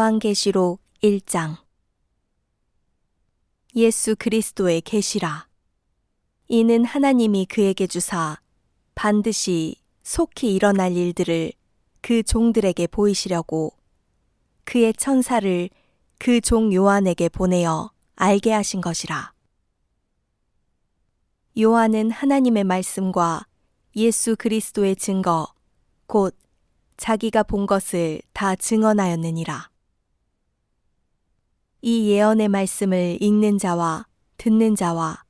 요한계시록 1장. 예수 그리스도의 계시라. 이는 하나님이 그에게 주사 반드시 속히 일어날 일들을 그 종들에게 보이시려고 그의 천사를 그 종 요한에게 보내어 알게 하신 것이라. 요한은 하나님의 말씀과 예수 그리스도의 증거, 곧 자기가 본 것을 다 증언하였느니라. 이 예언의 말씀을 읽는 자와 듣는 자와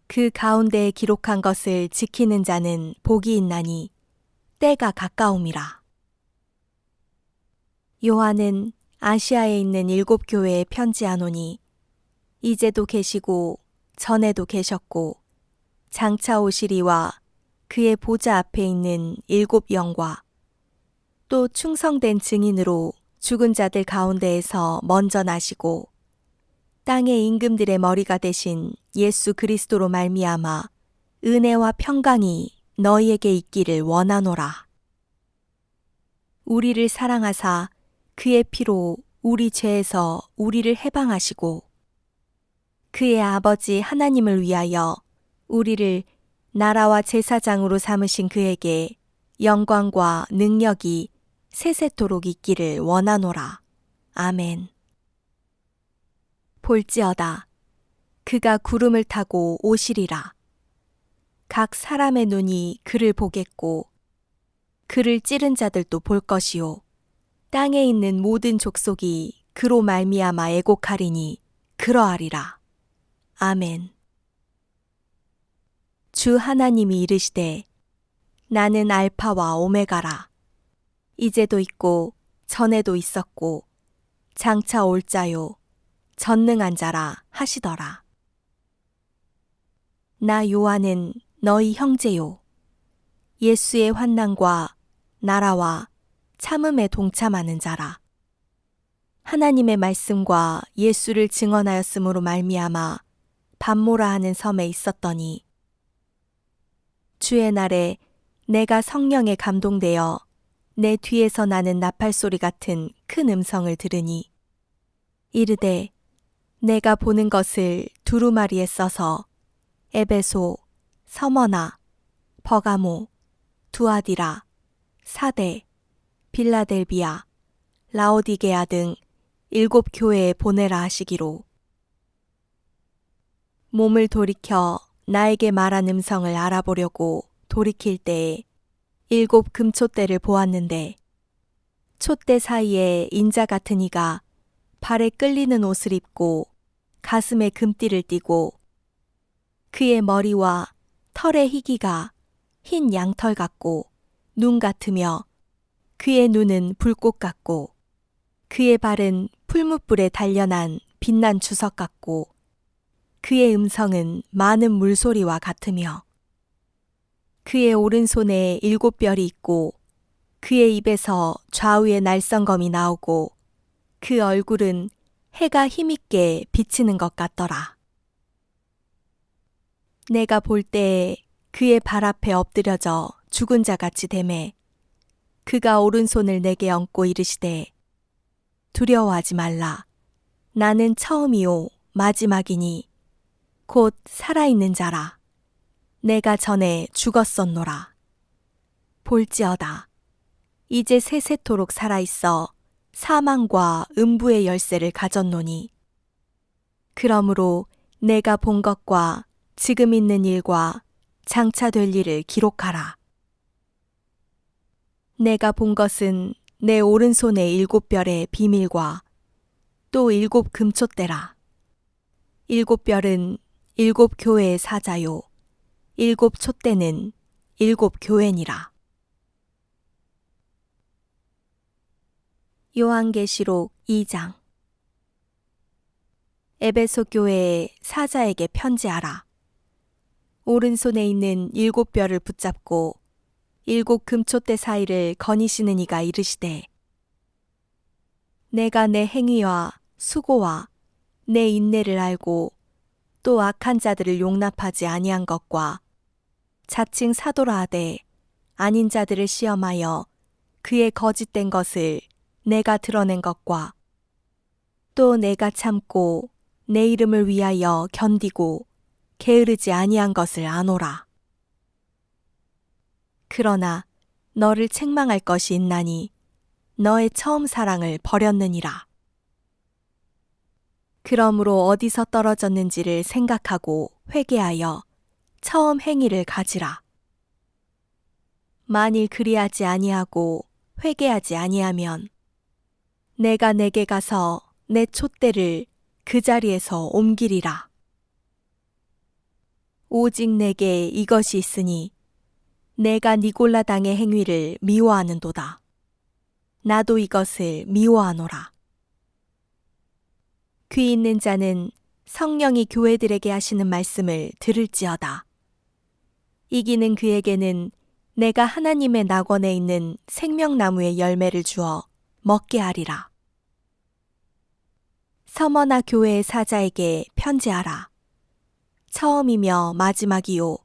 그 가운데에 기록한 것을 지키는 자는 복이 있나니 때가 가까움이라. 요한은 아시아에 있는 7 교회에 편지하노니 이제도 계시고 전에도 계셨고 장차 오시리와 그의 보좌 앞에 있는 7 영과 또 충성된 증인으로 죽은 자들 가운데에서 먼저 나시고 땅의 임금들의 머리가 되신 예수 그리스도로 말미암아 은혜와 평강이 너희에게 있기를 원하노라. 우리를 사랑하사 그의 피로 우리 죄에서 우리를 해방하시고 그의 아버지 하나님을 위하여 우리를 나라와 제사장으로 삼으신 그에게 영광과 능력이 세세토록 있기를 원하노라. 아멘. 볼지어다. 그가 구름을 타고 오시리라. 각 사람의 눈이 그를 보겠고 그를 찌른 자들도 볼 것이요. 땅에 있는 모든 족속이 그로 말미암아 애곡하리니 그러하리라. 아멘. 주 하나님이 이르시되 나는 알파와 오메가라. 이제도 있고 전에도 있었고 장차 올 자요 전능한 자라 하시더라. 나 요한은 너희 형제요 예수의 환난과 나라와 참음에 동참하는 자라. 하나님의 말씀과 예수를 증언하였으므로 말미암아 밤모라 하는 섬에 있었더니 주의 날에 내가 성령에 감동되어 내 뒤에서 나는 나팔소리 같은 큰 음성을 들으니 이르되 내가 보는 것을 두루마리에 써서 에베소, 서머나, 버가모, 두아디라, 사대, 빌라델비아, 라오디게아 등 7 교회에 보내라 하시기로 몸을 돌이켜 나에게 말한 음성을 알아보려고 돌이킬 때에 7 금촛대를 보았는데 촛대 사이에 인자 같은 이가 발에 끌리는 옷을 입고 가슴에 금띠를 띠고 그의 머리와 털의 희기가 흰 양털 같고 눈 같으며 그의 눈은 불꽃 같고 그의 발은 풀무불에 단련한 빛난 주석 같고 그의 음성은 많은 물소리와 같으며 그의 오른손에 7 별이 있고 그의 입에서 좌우에 날성검이 나오고 그 얼굴은 해가 힘있게 비치는 것 같더라. 내가 볼 때에 그의 발 앞에 엎드려져 죽은 자 같이 되매 그가 오른손을 내게 얹고 이르시되 두려워하지 말라. 나는 처음이요 마지막이니 곧 살아있는 자라. 내가 전에 죽었었노라. 볼지어다. 이제 세세토록 살아있어 사망과 음부의 열쇠를 가졌노니 그러므로 내가 본 것과 지금 있는 일과 장차 될 일을 기록하라. 내가 본 것은 내 오른손의 7 별의 비밀과 또 7 금촛대라. 7 별은 7 교회의 사자요 7 촛대는 7 교회니라. 요한계시록 2장. 에베소 교회의 사자에게 편지하라. 오른손에 있는 7 별을 붙잡고 7 금촛대 사이를 거니시는 이가 이르시되 내가 내 행위와 수고와 내 인내를 알고 또 악한 자들을 용납하지 아니한 것과 자칭 사도라 하되 아닌 자들을 시험하여 그의 거짓된 것을 내가 드러낸 것과 또 내가 참고 내 이름을 위하여 견디고 게으르지 아니한 것을 아노라. 그러나 너를 책망할 것이 있나니 너의 처음 사랑을 버렸느니라. 그러므로 어디서 떨어졌는지를 생각하고 회개하여 처음 행위를 가지라. 만일 그리하지 아니하고 회개하지 아니하면 내가 내게 가서 내 촛대를 그 자리에서 옮기리라. 오직 내게 이것이 있으니 내가 니골라 당의 행위를 미워하는도다. 나도 이것을 미워하노라. 귀 있는 자는 성령이 교회들에게 하시는 말씀을 들을지어다. 이기는 그에게는 내가 하나님의 낙원에 있는 생명나무의 열매를 주어 먹게 하리라. 서머나 교회의 사자에게 편지하라. 처음이며 마지막이요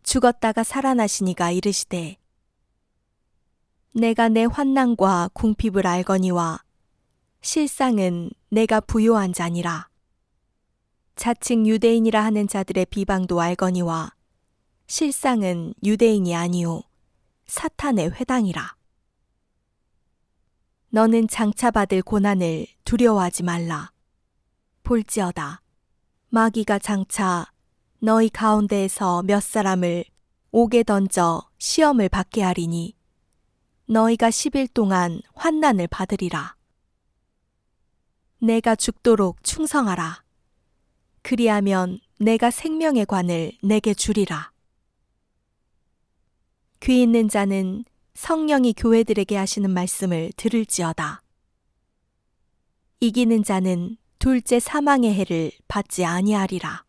죽었다가 살아나시니가 이르시되 내가 내 환난과 궁핍을 알거니와 실상은 내가 부요한 자니라. 자칭 유대인이라 하는 자들의 비방도 알거니와 실상은 유대인이 아니요 사탄의 회당이라. 너는 장차 받을 고난을 두려워하지 말라. 볼지어다 마귀가 장차 너희 가운데에서 몇 사람을 옥에 던져 시험을 받게 하리니 너희가 10일 동안 환난을 받으리라. 내가 죽도록 충성하라. 그리하면 내가 생명의 관을 내게 주리라. 귀 있는 자는 성령이 교회들에게 하시는 말씀을 들을지어다. 이기는 자는 둘째 사망의 해를 받지 아니하리라.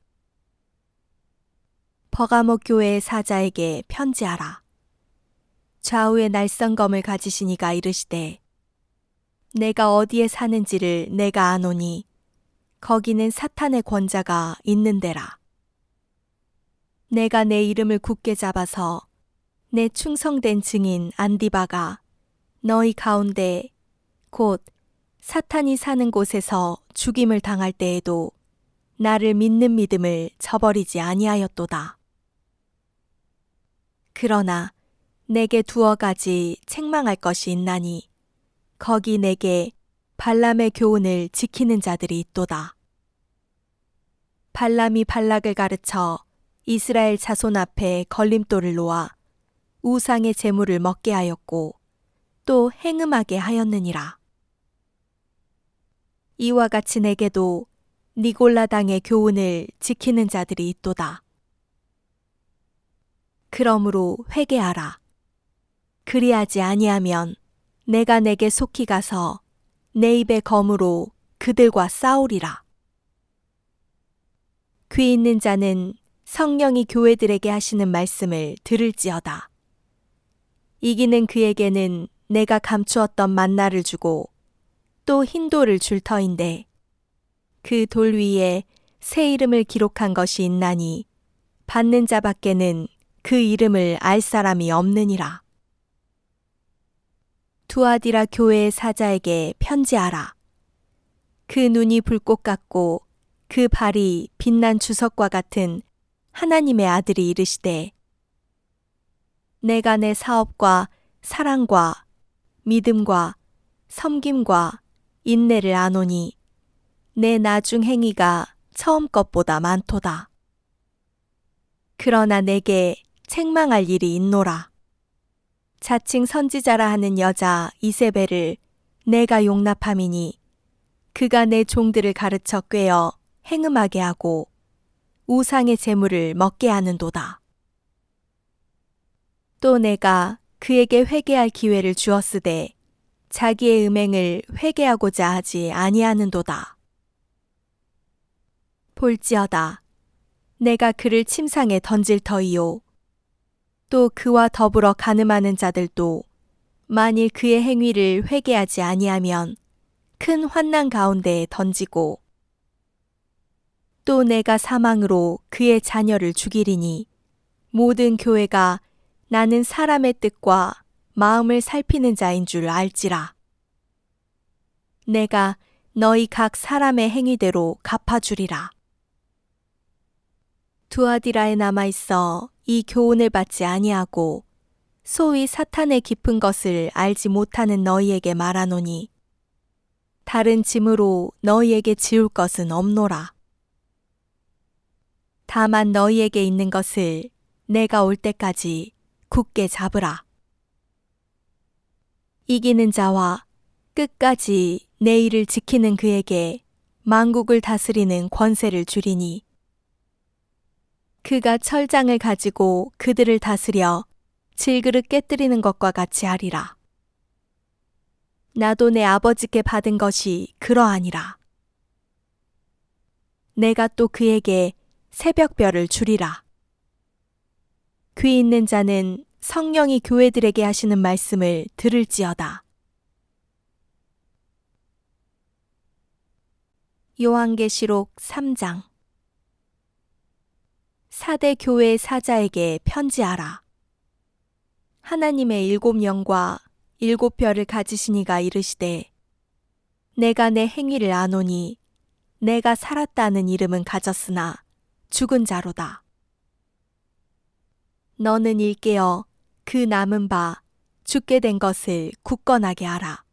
버가모 교회의 사자에게 편지하라. 좌우에 날성검을 가지시니가 이르시되 내가 어디에 사는지를 내가 아노니 거기는 사탄의 권자가 있는 데라. 내가 내 이름을 굳게 잡아서 내 충성된 증인 안디바가 너희 가운데 곧 사탄이 사는 곳에서 죽임을 당할 때에도 나를 믿는 믿음을 저버리지 아니하였도다. 그러나 내게 두어 가지 책망할 것이 있나니 거기 내게 발람의 교훈을 지키는 자들이 있도다. 발람이 발락을 가르쳐 이스라엘 자손 앞에 걸림돌을 놓아 우상의 제물을 먹게 하였고 또 행음하게 하였느니라. 이와 같이 내게도 니골라 당의 교훈을 지키는 자들이 있도다. 그러므로 회개하라. 그리하지 아니하면 내가 내게 속히 가서 내 입의 검으로 그들과 싸우리라. 귀 있는 자는 성령이 교회들에게 하시는 말씀을 들을지어다. 이기는 그에게는 내가 감추었던 만나를 주고 또 흰 돌을 줄 터인데 그 돌 위에 새 이름을 기록한 것이 있나니 받는 자밖에는 그 이름을 알 사람이 없느니라. 두아디라 교회의 사자에게 편지하라. 그 눈이 불꽃 같고 그 발이 빛난 주석과 같은 하나님의 아들이 이르시되 내가 내 사업과 사랑과 믿음과 섬김과 인내를 아노니 내 나중 행위가 처음 것보다 많도다. 그러나 내게 책망할 일이 있노라. 자칭 선지자라 하는 여자 이세벨을 내가 용납함이니 그가 내 종들을 가르쳐 꿰어 행음하게 하고 우상의 제물을 먹게 하는도다. 또 내가 그에게 회개할 기회를 주었으되 자기의 음행을 회개하고자 하지 아니하는도다. 볼지어다 내가 그를 침상에 던질 터이요 또 그와 더불어 간음하는 자들도 만일 그의 행위를 회개하지 아니하면 큰 환난 가운데에 던지고 또 내가 사망으로 그의 자녀를 죽이리니 모든 교회가 나는 사람의 뜻과 마음을 살피는 자인 줄 알지라. 내가 너희 각 사람의 행위대로 갚아주리라. 두아디라에 남아있어 이 교훈을 받지 아니하고 소위 사탄의 깊은 것을 알지 못하는 너희에게 말하노니 다른 짐으로 너희에게 지울 것은 없노라. 다만 너희에게 있는 것을 내가 올 때까지 굳게 잡으라. 이기는 자와 끝까지 내 일을 지키는 그에게 만국을 다스리는 권세를 주리니 그가 철장을 가지고 그들을 다스려 질그릇 깨뜨리는 것과 같이 하리라. 나도 내 아버지께 받은 것이 그러하니라. 내가 또 그에게 새벽별을 주리라. 귀 있는 자는 성령이 교회들에게 하시는 말씀을 들을지어다. 요한계시록 3장. 사대 교회 사자에게 편지하라. 하나님의 7영과 7별을 가지신 이가 이르시되 내가 내 행위를 아노니 내가 살았다는 이름은 가졌으나 죽은 자로다. 너는 일깨어 그 남은 바 죽게 된 것을 굳건하게 하라.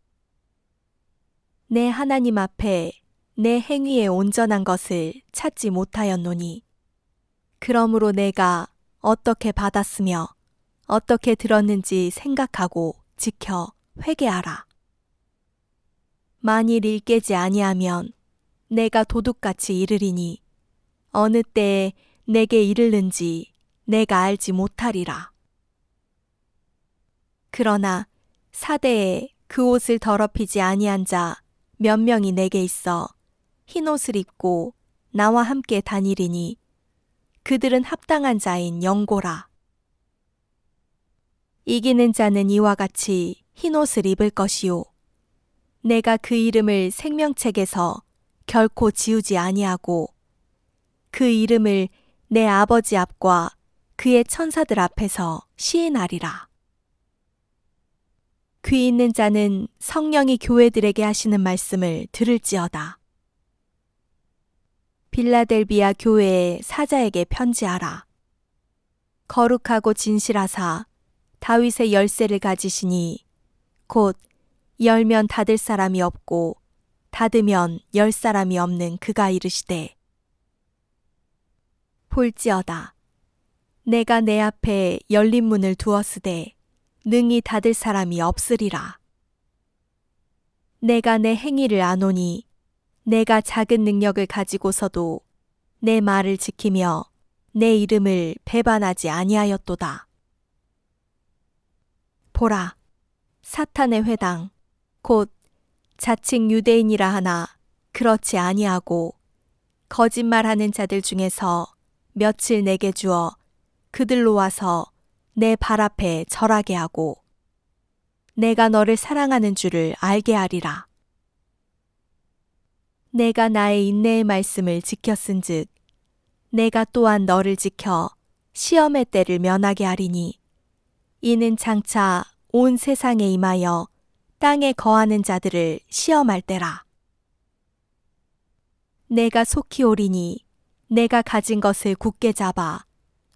내 하나님 앞에 내 행위에 온전한 것을 찾지 못하였노니 그러므로 내가 어떻게 받았으며 어떻게 들었는지 생각하고 지켜 회개하라. 만일 일깨지 아니하면 내가 도둑같이 이르리니 어느 때에 내게 이르는지 내가 알지 못하리라. 그러나 사대에 그 옷을 더럽히지 아니한 자 몇 명이 내게 있어 흰 옷을 입고 나와 함께 다니리니 그들은 합당한 자인 영고라. 이기는 자는 이와 같이 흰 옷을 입을 것이요 내가 그 이름을 생명책에서 결코 지우지 아니하고 그 이름을 내 아버지 앞과 그의 천사들 앞에서 시인하리라. 귀 있는 자는 성령이 교회들에게 하시는 말씀을 들을지어다. 빌라델비아 교회의 사자에게 편지하라. 거룩하고 진실하사 다윗의 열쇠를 가지시니 곧 열면 닫을 사람이 없고 닫으면 열 사람이 없는 그가 이르시되 볼지어다. 내가 내 앞에 열린 문을 두었으되 능히 닫을 사람이 없으리라. 내가 내 행위를 아노니 내가 작은 능력을 가지고서도 내 말을 지키며 내 이름을 배반하지 아니하였도다. 보라, 사탄의 회당, 곧 자칭 유대인이라 하나 그렇지 아니하고 거짓말하는 자들 중에서 며칠 내게 주어 그들로 와서 내 발 앞에 절하게 하고 내가 너를 사랑하는 줄을 알게 하리라. 내가 나의 인내의 말씀을 지켰은즉 내가 또한 너를 지켜 시험의 때를 면하게 하리니 이는 장차 온 세상에 임하여 땅에 거하는 자들을 시험할 때라. 내가 속히 오리니 내가 가진 것을 굳게 잡아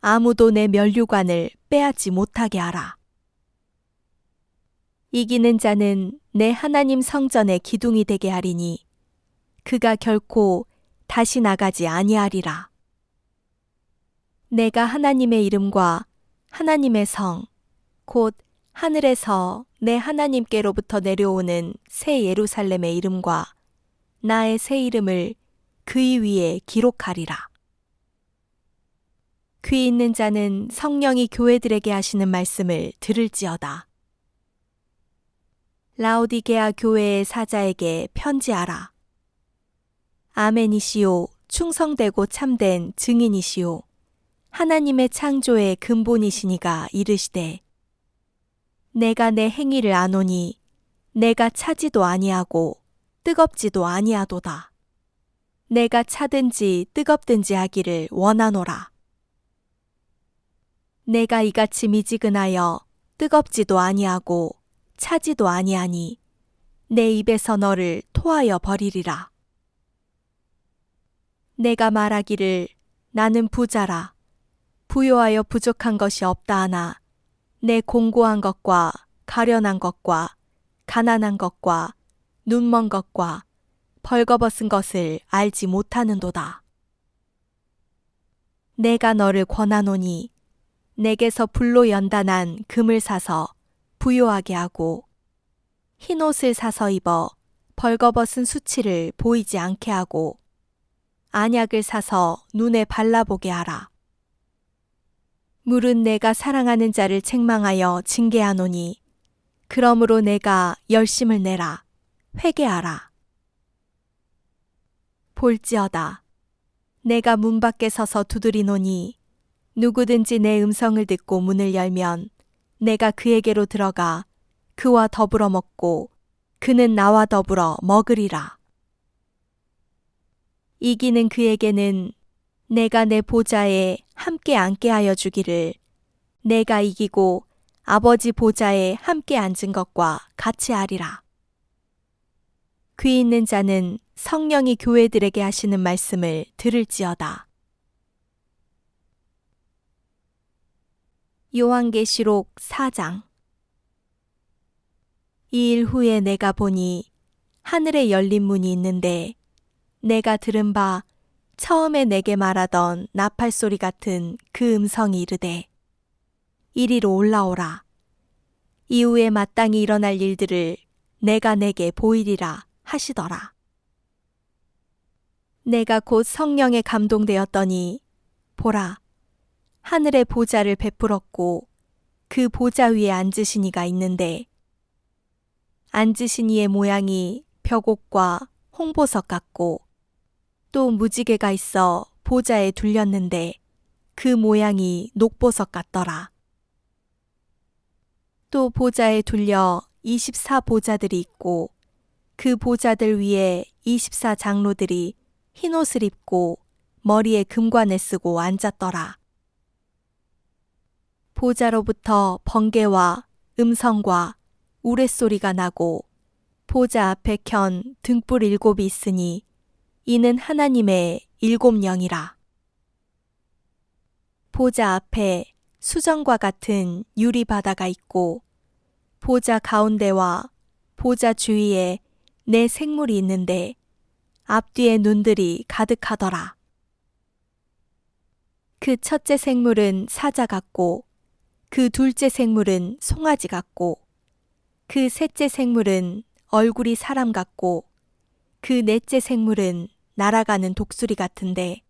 아무도 내 면류관을 빼앗지 못하게 하라. 이기는 자는 내 하나님 성전의 기둥이 되게 하리니 그가 결코 다시 나가지 아니하리라. 내가 하나님의 이름과 하나님의 성, 곧 하늘에서 내 하나님께로부터 내려오는 새 예루살렘의 이름과 나의 새 이름을 그의 위에 기록하리라. 귀 있는 자는 성령이 교회들에게 하시는 말씀을 들을지어다. 라오디게아 교회의 사자에게 편지하라. 아멘이시오, 충성되고 참된 증인이시오, 하나님의 창조의 근본이시니가 이르시되 내가 내 행위를 아노니 내가 차지도 아니하고 뜨겁지도 아니하도다. 내가 차든지 뜨겁든지 하기를 원하노라. 내가 이같이 미지근하여 뜨겁지도 아니하고 차지도 아니하니 내 입에서 너를 토하여 버리리라. 내가 말하기를 나는 부자라. 부요하여 부족한 것이 없다 하나 내 공고한 것과 가련한 것과 가난한 것과 눈먼 것과 벌거벗은 것을 알지 못하는도다. 내가 너를 권하노니 내게서 불로 연단한 금을 사서 부요하게 하고 흰 옷을 사서 입어 벌거벗은 수치를 보이지 않게 하고 안약을 사서 눈에 발라보게 하라. 물은 내가 사랑하는 자를 책망하여 징계하노니 그러므로 내가 열심을 내라. 회개하라. 볼지어다. 내가 문 밖에 서서 두드리노니 누구든지 내 음성을 듣고 문을 열면 내가 그에게로 들어가 그와 더불어 먹고 그는 나와 더불어 먹으리라. 이기는 그에게는 내가 내 보좌에 함께 앉게 하여 주기를 내가 이기고 아버지 보좌에 함께 앉은 것과 같이 하리라. 귀 있는 자는 성령이 교회들에게 하시는 말씀을 들을지어다. 요한계시록 4장. 이 일 후에 내가 보니 하늘에 열린 문이 있는데 내가 들은 바 처음에 내게 말하던 나팔 소리 같은 그 음성이 이르되 이리로 올라오라. 이후에 마땅히 일어날 일들을 내가 내게 보이리라 하시더라. 내가 곧 성령에 감동되었더니 보라, 하늘에 보좌를 베풀었고 그 보좌 위에 앉으신 이가 있는데 앉으신 이의 모양이 벽옥과 홍보석 같고 또 무지개가 있어 보좌에 둘렸는데 그 모양이 녹보석 같더라. 또 보좌에 둘려 24보좌들이 있고 그 보좌들 위에 24장로들이 흰옷을 입고 머리에 금관을 쓰고 앉았더라. 보좌로부터 번개와 음성과 우레소리가 나고 보좌 앞에 켠 등불 7이 있으니 이는 하나님의 7영이라. 보좌 앞에 수정과 같은 유리 바다가 있고 보좌 가운데와 보좌 주위에 네 생물이 있는데 앞뒤에 눈들이 가득하더라. 그 첫째 생물은 사자 같고 그 둘째 생물은 송아지 같고 그 셋째 생물은 얼굴이 사람 같고 그 넷째 생물은 날아가는 독수리 같은데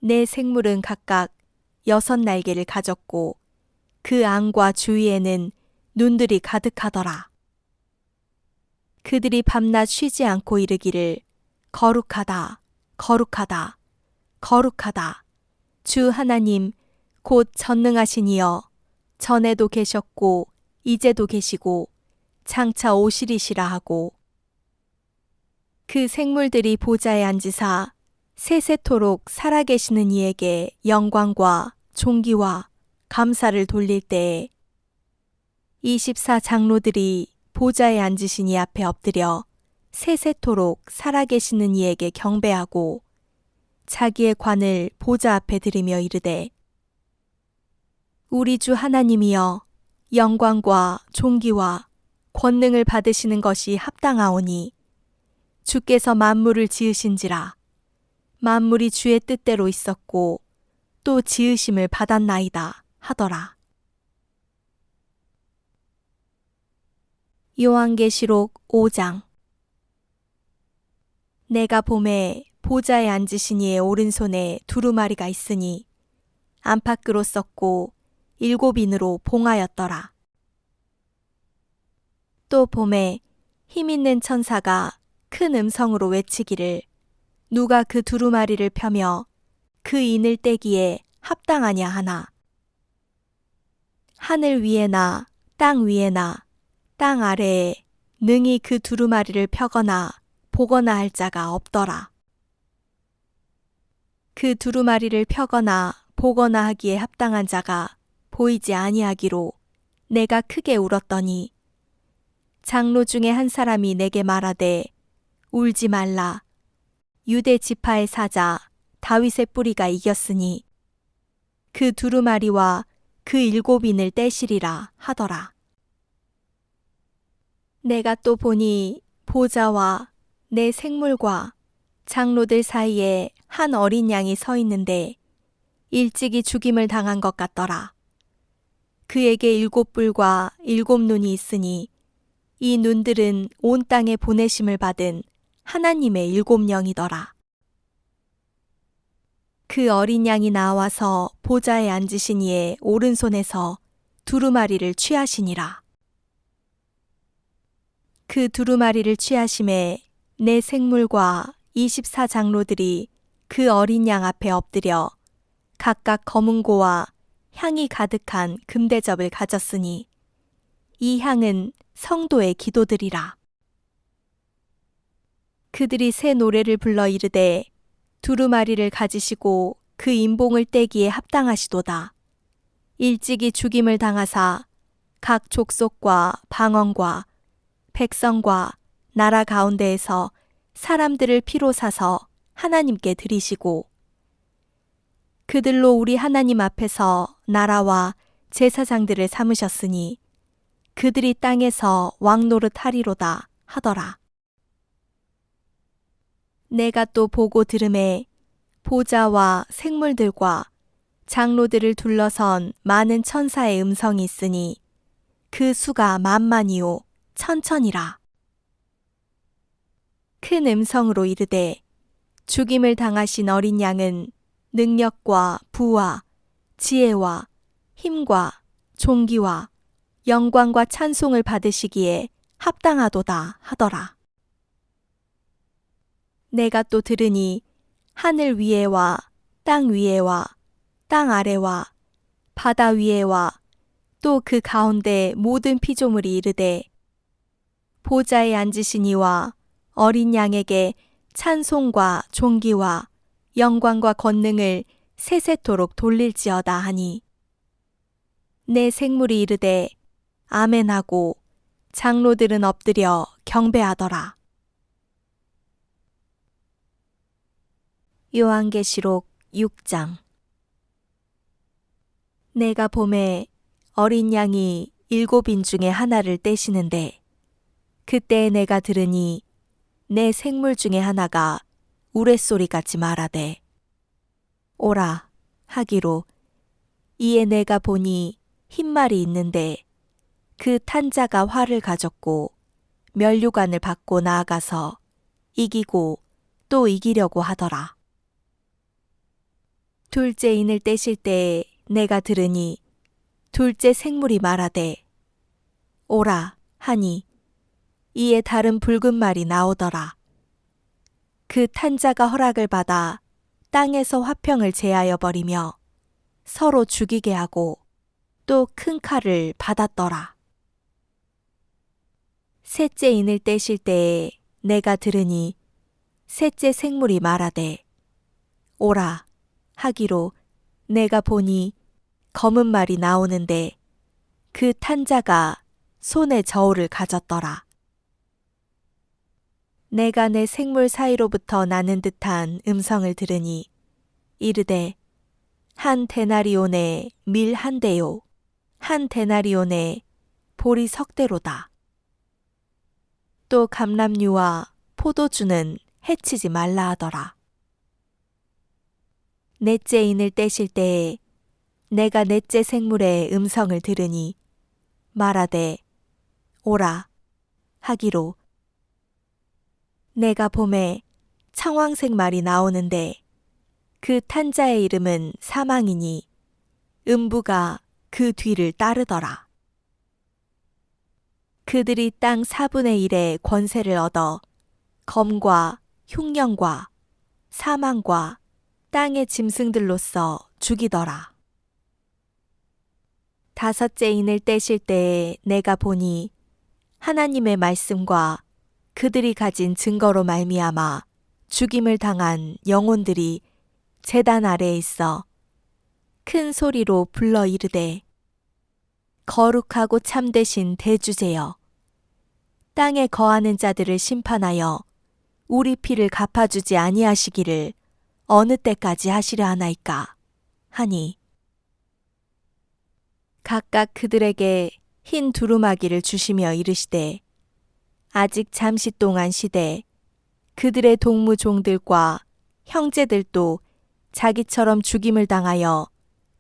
네 생물은 각각 6날개를 가졌고 그 안과 주위에는 눈들이 가득하더라. 그들이 밤낮 쉬지 않고 이르기를 거룩하다, 거룩하다, 거룩하다. 주 하나님 곧 전능하신 이여 전에도 계셨고 이제도 계시고 장차 오시리시라 하고 그 생물들이 보좌에 앉으사 세세토록 살아계시는 이에게 영광과 존귀와 감사를 돌릴 때에 24장로들이 보좌에 앉으신 이 앞에 엎드려 세세토록 살아계시는 이에게 경배하고 자기의 관을 보좌 앞에 들이며 이르되 우리 주 하나님이여 영광과 존귀와 권능을 받으시는 것이 합당하오니 주께서 만물을 지으신지라 만물이 주의 뜻대로 있었고 또 지으심을 받았나이다 하더라. 요한계시록 5장. 내가 보매 보좌에 앉으신 이의 오른손에 두루마리가 있으니 안팎으로 썼고 7인으로 봉하였더라. 또 보매 힘있는 천사가 큰 음성으로 외치기를 누가 그 두루마리를 펴며 그 인을 떼기에 합당하냐 하나. 하늘 위에나 땅 위에나 땅 아래에 능히 그 두루마리를 펴거나 보거나 할 자가 없더라. 그 두루마리를 펴거나 보거나 하기에 합당한 자가 보이지 아니하기로 내가 크게 울었더니 장로 중에 한 사람이 내게 말하되 울지 말라. 유대 지파의 사자 다윗의 뿌리가 이겼으니 그 두루마리와 그 7인을 떼시리라 하더라. 내가 또 보니 보좌와 내 생물과 장로들 사이에 한 어린 양이 서 있는데 일찍이 죽임을 당한 것 같더라. 그에게 7뿔과 7눈이 있으니 이 눈들은 온 땅에 보내심을 받은 하나님의 7영이더라. 그 어린 양이 나와서 보좌에 앉으신 이의 오른손에서 두루마리를 취하시니라. 그 두루마리를 취하심에 내 생물과 24장로들이 그 어린 양 앞에 엎드려 각각 검은고와 향이 가득한 금대접을 가졌으니 이 향은 성도의 기도들이라. 그들이 새 노래를 불러 이르되 두루마리를 가지시고 그 인봉을 떼기에 합당하시도다. 일찍이 죽임을 당하사 각 족속과 방언과 백성과 나라 가운데에서 사람들을 피로 사서 하나님께 드리시고 그들로 우리 하나님 앞에서 나라와 제사장들을 삼으셨으니 그들이 땅에서 왕노릇 하리로다 하더라. 내가 또 보고 들음에 보좌와 생물들과 장로들을 둘러선 많은 천사의 음성이 있으니 그 수가 만만이요 천천이라. 큰 음성으로 이르되 죽임을 당하신 어린 양은 능력과 부와 지혜와 힘과 존귀와 영광과 찬송을 받으시기에 합당하도다 하더라. 내가 또 들으니 하늘 위에와 땅 위에와 땅 아래와 바다 위에와 또 그 가운데 모든 피조물이 이르되 보좌에 앉으신 이와 어린 양에게 찬송과 존귀와 영광과 권능을 세세토록 돌릴지어다 하니 내 생물이 이르되 아멘하고 장로들은 엎드려 경배하더라. 요한계시록 6장. 내가 봄에 어린 양이 7인 중에 하나를 떼시는데 그때 내가 들으니 내 생물 중에 하나가 우레소리 같이 말하되 오라 하기로 이에 내가 보니 흰말이 있는데 그 탄자가 활을 가졌고 면류관을 받고 나아가서 이기고 또 이기려고 하더라. 둘째 인을 떼실 때에 내가 들으니 둘째 생물이 말하되 오라 하니 이에 다른 붉은 말이 나오더라. 그 탄자가 허락을 받아 땅에서 화평을 제하여 버리며 서로 죽이게 하고 또 큰 칼을 받았더라. 셋째 인을 떼실 때에 내가 들으니 셋째 생물이 말하되 오라 하기로 내가 보니 검은 말이 나오는데 그 탄자가 손에 저울을 가졌더라. 내가 내 생물 사이로부터 나는 듯한 음성을 들으니 이르되 한 데나리온에 밀 한 대요 한 데나리온에 보리 석 대로다. 또 감람류와 포도주는 해치지 말라 하더라. 넷째 인을 떼실 때에 내가 넷째 생물의 음성을 들으니 말하되 오라 하기로 내가 봄에 청황색 말이 나오는데 그 탄자의 이름은 사망이니 음부가 그 뒤를 따르더라. 그들이 땅 4분의 1의 권세를 얻어 검과 흉령과 사망과 땅의 짐승들로서 죽이더라. 다섯째 인을 떼실 때에 내가 보니 하나님의 말씀과 그들이 가진 증거로 말미암아 죽임을 당한 영혼들이 제단 아래에 있어 큰 소리로 불러 이르되 거룩하고 참되신 대주제여 땅에 거하는 자들을 심판하여 우리 피를 갚아주지 아니하시기를 어느 때까지 하시려 하나이까 하니 각각 그들에게 흰 두루마기를 주시며 이르시되 아직 잠시 동안 쉬되 그들의 동무 종들과 형제들도 자기처럼 죽임을 당하여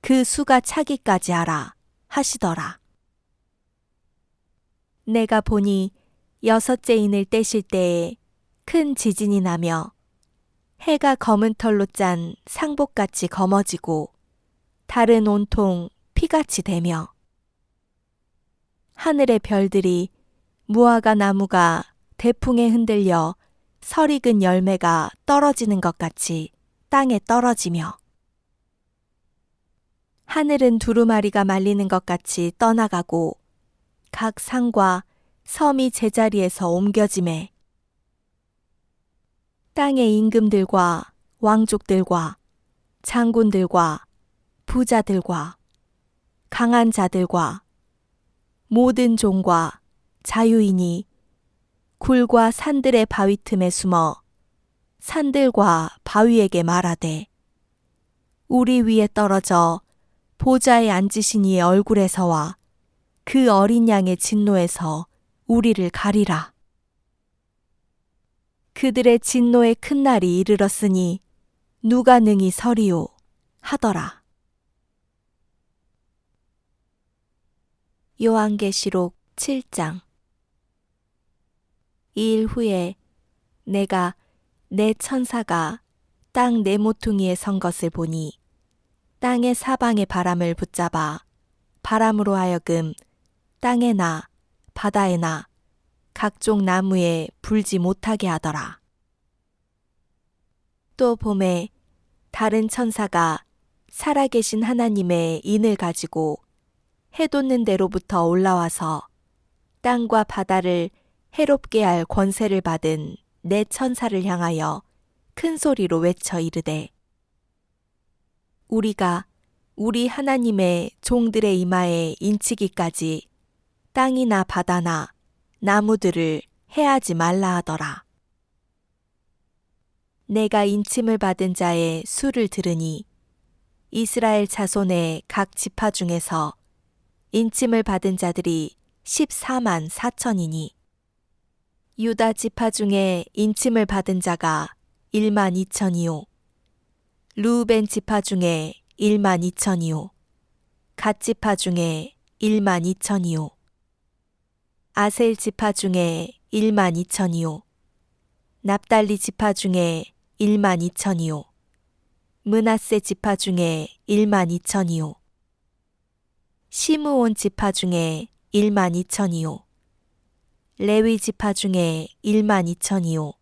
그 수가 차기까지 하라 하시더라. 내가 보니 6째 인을 떼실 때에 큰 지진이 나며 해가 검은 털로 짠 상복같이 검어지고 달은 온통 피같이 되며 하늘의 별들이 무화과 나무가 대풍에 흔들려 설익은 열매가 떨어지는 것 같이 땅에 떨어지며 하늘은 두루마리가 말리는 것 같이 떠나가고 각 산과 섬이 제자리에서 옮겨지매 땅의 임금들과 왕족들과 장군들과 부자들과 강한 자들과 모든 종과 자유인이 굴과 산들의 바위 틈에 숨어 산들과 바위에게 말하되 우리 위에 떨어져 보좌에 앉으신 이의 얼굴에서와 그 어린 양의 진노에서 우리를 가리라. 그들의 진노의 큰 날이 이르렀으니 누가 능히 서리요 하더라. 요한계시록 7장. 이 일 후에 내가 내 천사가 땅 네 모퉁이에 선 것을 보니 땅의 사방의 바람을 붙잡아 바람으로 하여금 땅에나 바다에나 각종 나무에 불지 못하게 하더라. 또 봄에 다른 천사가 살아계신 하나님의 인을 가지고 해 돋는 데로부터 올라와서 땅과 바다를 해롭게 할 권세를 받은 내 천사를 향하여 큰 소리로 외쳐 이르되 우리가 우리 하나님의 종들의 이마에 인치기까지 땅이나 바다나 나무들을 해하지 말라 하더라. 내가 인침을 받은 자의 수를 들으니 이스라엘 자손의 각 지파 중에서 인침을 받은 자들이 14만 4천이니 유다 지파 중에 인침을 받은 자가 1만 2천이요 르우벤 지파 중에 1만 2천이요 갓 지파 중에 1만 2천이요 아셀 지파 중에 1만 2천이요 납달리 지파 중에 1만 2천이요 므낫세 지파 중에 1만 2천이요 시므온 지파 중에 1만 2천이요 레위 지파 중에 1만 2천이요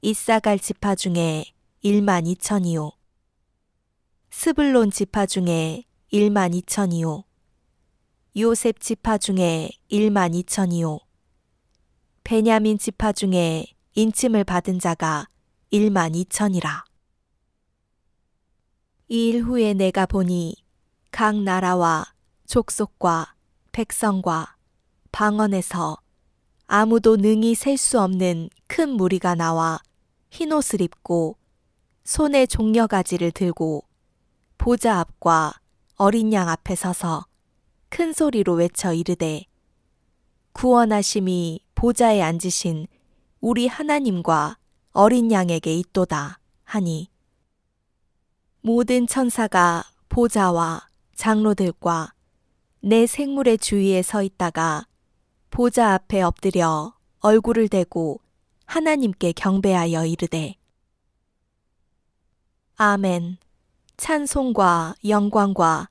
이사갈 지파 중에 1만 2천이요 스불론 지파 중에 1만 2천이요 요셉 지파 중에 1만 2천이요 베냐민 지파 중에 인침을 받은 자가 1만 2천이라. 이 일 후에 내가 보니 각 나라와 족속과 백성과 방언에서 아무도 능히 셀 수 없는 큰 무리가 나와 흰옷을 입고 손에 종려가지를 들고 보좌 앞과 어린 양 앞에 서서 큰 소리로 외쳐 이르되 구원하심이 보좌에 앉으신 우리 하나님과 어린 양에게 있도다 하니 모든 천사가 보좌와 장로들과 내 생물의 주위에 서 있다가 보좌 앞에 엎드려 얼굴을 대고 하나님께 경배하여 이르되 아멘. 찬송과 영광과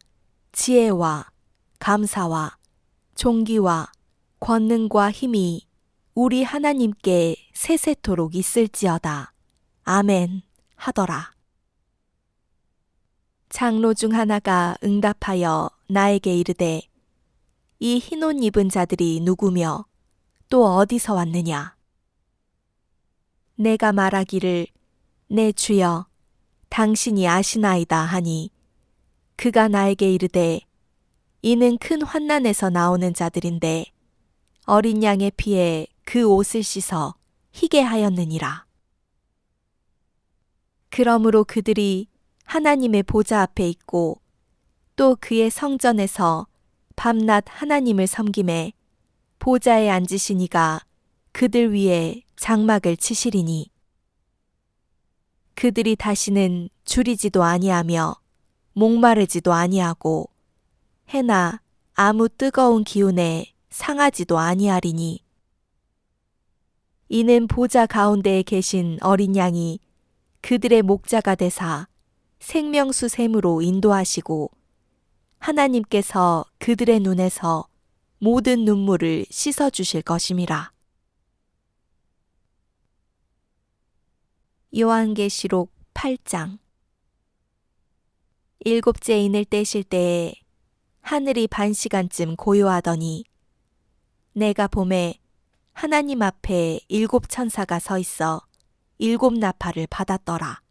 지혜와 감사와 존귀와 권능과 힘이 우리 하나님께 세세토록 있을지어다. 아멘 하더라. 장로 중 하나가 응답하여 나에게 이르되 이 흰옷 입은 자들이 누구며 또 어디서 왔느냐? 내가 말하기를 내 주여 당신이 아시나이다 하니 그가 나에게 이르되 이는 큰 환난에서 나오는 자들인데 어린 양의 피에 그 옷을 씻어 희게 하였느니라. 그러므로 그들이 하나님의 보좌 앞에 있고 또 그의 성전에서 밤낮 하나님을 섬김에 보좌에 앉으신 이가 그들 위에 장막을 치시리니 그들이 다시는 줄이지도 아니하며 목마르지도 아니하고 해나 아무 뜨거운 기운에 상하지도 아니하리니 이는 보좌 가운데에 계신 어린 양이 그들의 목자가 되사 생명수 샘으로 인도하시고 하나님께서 그들의 눈에서 모든 눈물을 씻어 주실 것임이라. 요한계시록 8장. 일곱째 인을 떼실 때에 하늘이 반 시간쯤 고요하더니 내가 보매 하나님 앞에 7 천사가 서 있어 7 나팔을 받았더라.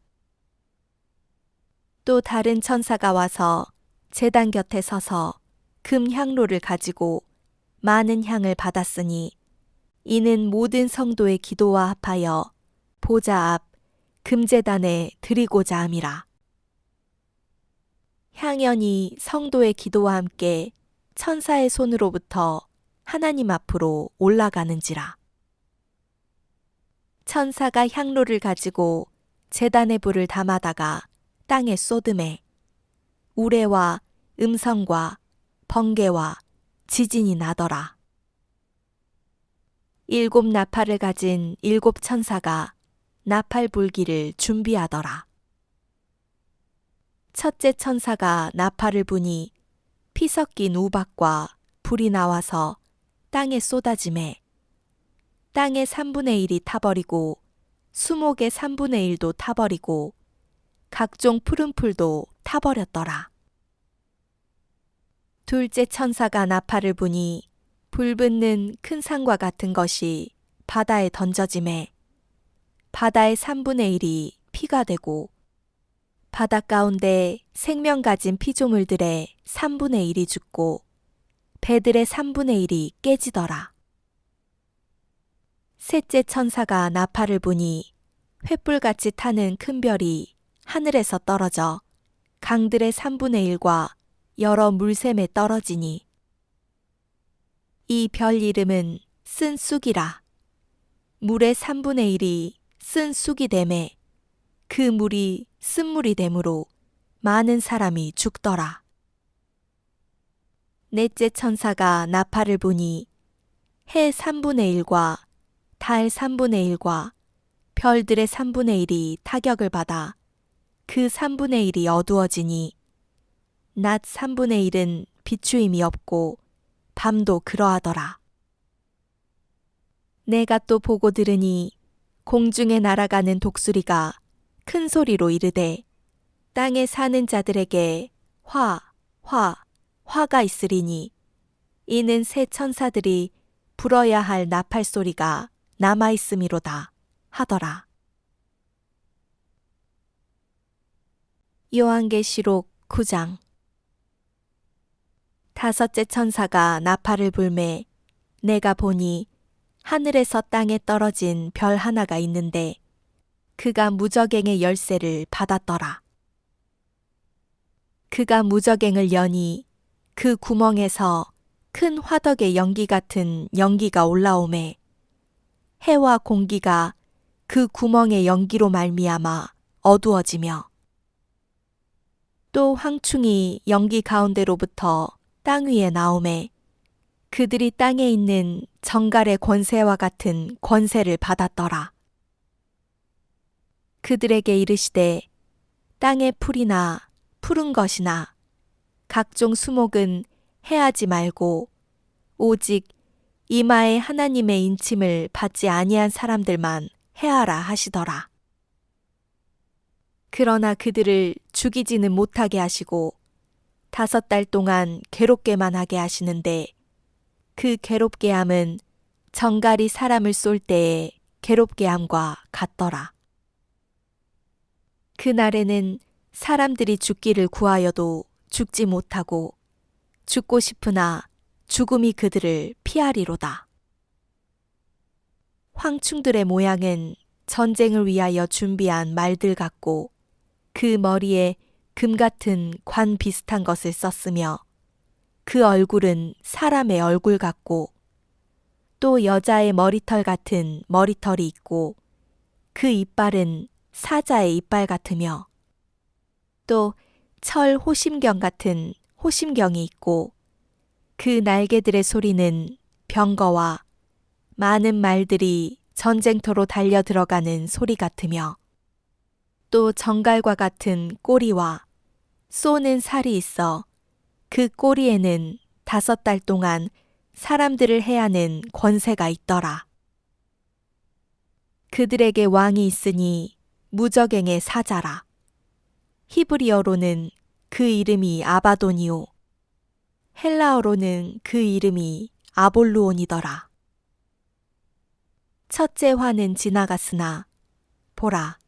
또 다른 천사가 와서 제단 곁에 서서 금 향로를 가지고 많은 향을 받았으니 이는 모든 성도의 기도와 합하여 보좌 앞 금제단에 드리고자 함이라. 향연이 성도의 기도와 함께 천사의 손으로부터 하나님 앞으로 올라가는지라. 천사가 향로를 가지고 제단의 불을 담아다가 땅에 쏟음에 우레와 음성과 번개와 지진이 나더라. 7 나팔을 가진 7 천사가 나팔 불기를 준비하더라. 첫째 천사가 나팔을 부니 피 섞인 우박과 불이 나와서 땅에 쏟아지매 땅의 3분의 1이 타버리고 수목의 3분의 1도 타버리고 각종 푸른 풀도 타버렸더라. 둘째 천사가 나팔을 부니 불붙는 큰 산과 같은 것이 바다에 던져지매 바다의 3분의 1이 피가 되고 바다 가운데 생명 가진 피조물들의 3분의 1이 죽고 배들의 3분의 1이 깨지더라. 셋째 천사가 나팔을 부니 횃불같이 타는 큰 별이 하늘에서 떨어져 강들의 3분의 1과 여러 물샘에 떨어지니 이 별 이름은 쓴 쑥이라. 물의 3분의 1이 쓴 쑥이 되매 그 물이 쓴물이 되므로 많은 사람이 죽더라. 넷째 천사가 나팔을 부니 해 3분의 1과 달 3분의 1과 별들의 3분의 1이 타격을 받아 그 3분의 1이 어두워지니 낮 3분의 1은 비추임이 없고 밤도 그러하더라. 내가 또 보고 들으니 공중에 날아가는 독수리가 큰 소리로 이르되 땅에 사는 자들에게 화가 있으리니 이는 새 천사들이 불어야 할 나팔 소리가 남아 있음이로다 하더라. 요한계시록 9장. 다섯째 천사가 나팔을 불매 내가 보니 하늘에서 땅에 떨어진 별 하나가 있는데 그가 무저갱의 열쇠를 받았더라. 그가 무저갱을 여니 그 구멍에서 큰 화덕의 연기 같은 연기가 올라오매 해와 공기가 그 구멍의 연기로 말미암아 어두워지며 또 황충이 연기 가운데로부터 땅 위에 나오매 그들이 땅에 있는 정갈의 권세와 같은 권세를 받았더라. 그들에게 이르시되 땅의 풀이나 푸른 것이나 각종 수목은 해하지 말고 오직 이마에 하나님의 인침을 받지 아니한 사람들만 해하라 하시더라. 그러나 그들을 죽이지는 못하게 하시고 5달 동안 괴롭게만 하게 하시는데 그 괴롭게 함은 정갈이 사람을 쏠 때의 괴롭게 함과 같더라. 그날에는 사람들이 죽기를 구하여도 죽지 못하고 죽고 싶으나 죽음이 그들을 피하리로다. 황충들의 모양은 전쟁을 위하여 준비한 말들 같고 그 머리에 금 같은 관 비슷한 것을 썼으며 그 얼굴은 사람의 얼굴 같고 또 여자의 머리털 같은 머리털이 있고 그 이빨은 사자의 이빨 같으며 또 철 호심경 같은 호심경이 있고 그 날개들의 소리는 병거와 많은 말들이 전쟁터로 달려 들어가는 소리 같으며 또 정갈과 같은 꼬리와 쏘는 살이 있어 그 꼬리에는 5달 동안 사람들을 해하는 권세가 있더라. 그들에게 왕이 있으니 무저갱의 사자라. 히브리어로는 그 이름이 아바돈이요. 헬라어로는 그 이름이 아볼루온이더라. 첫째 화는 지나갔으나 보라,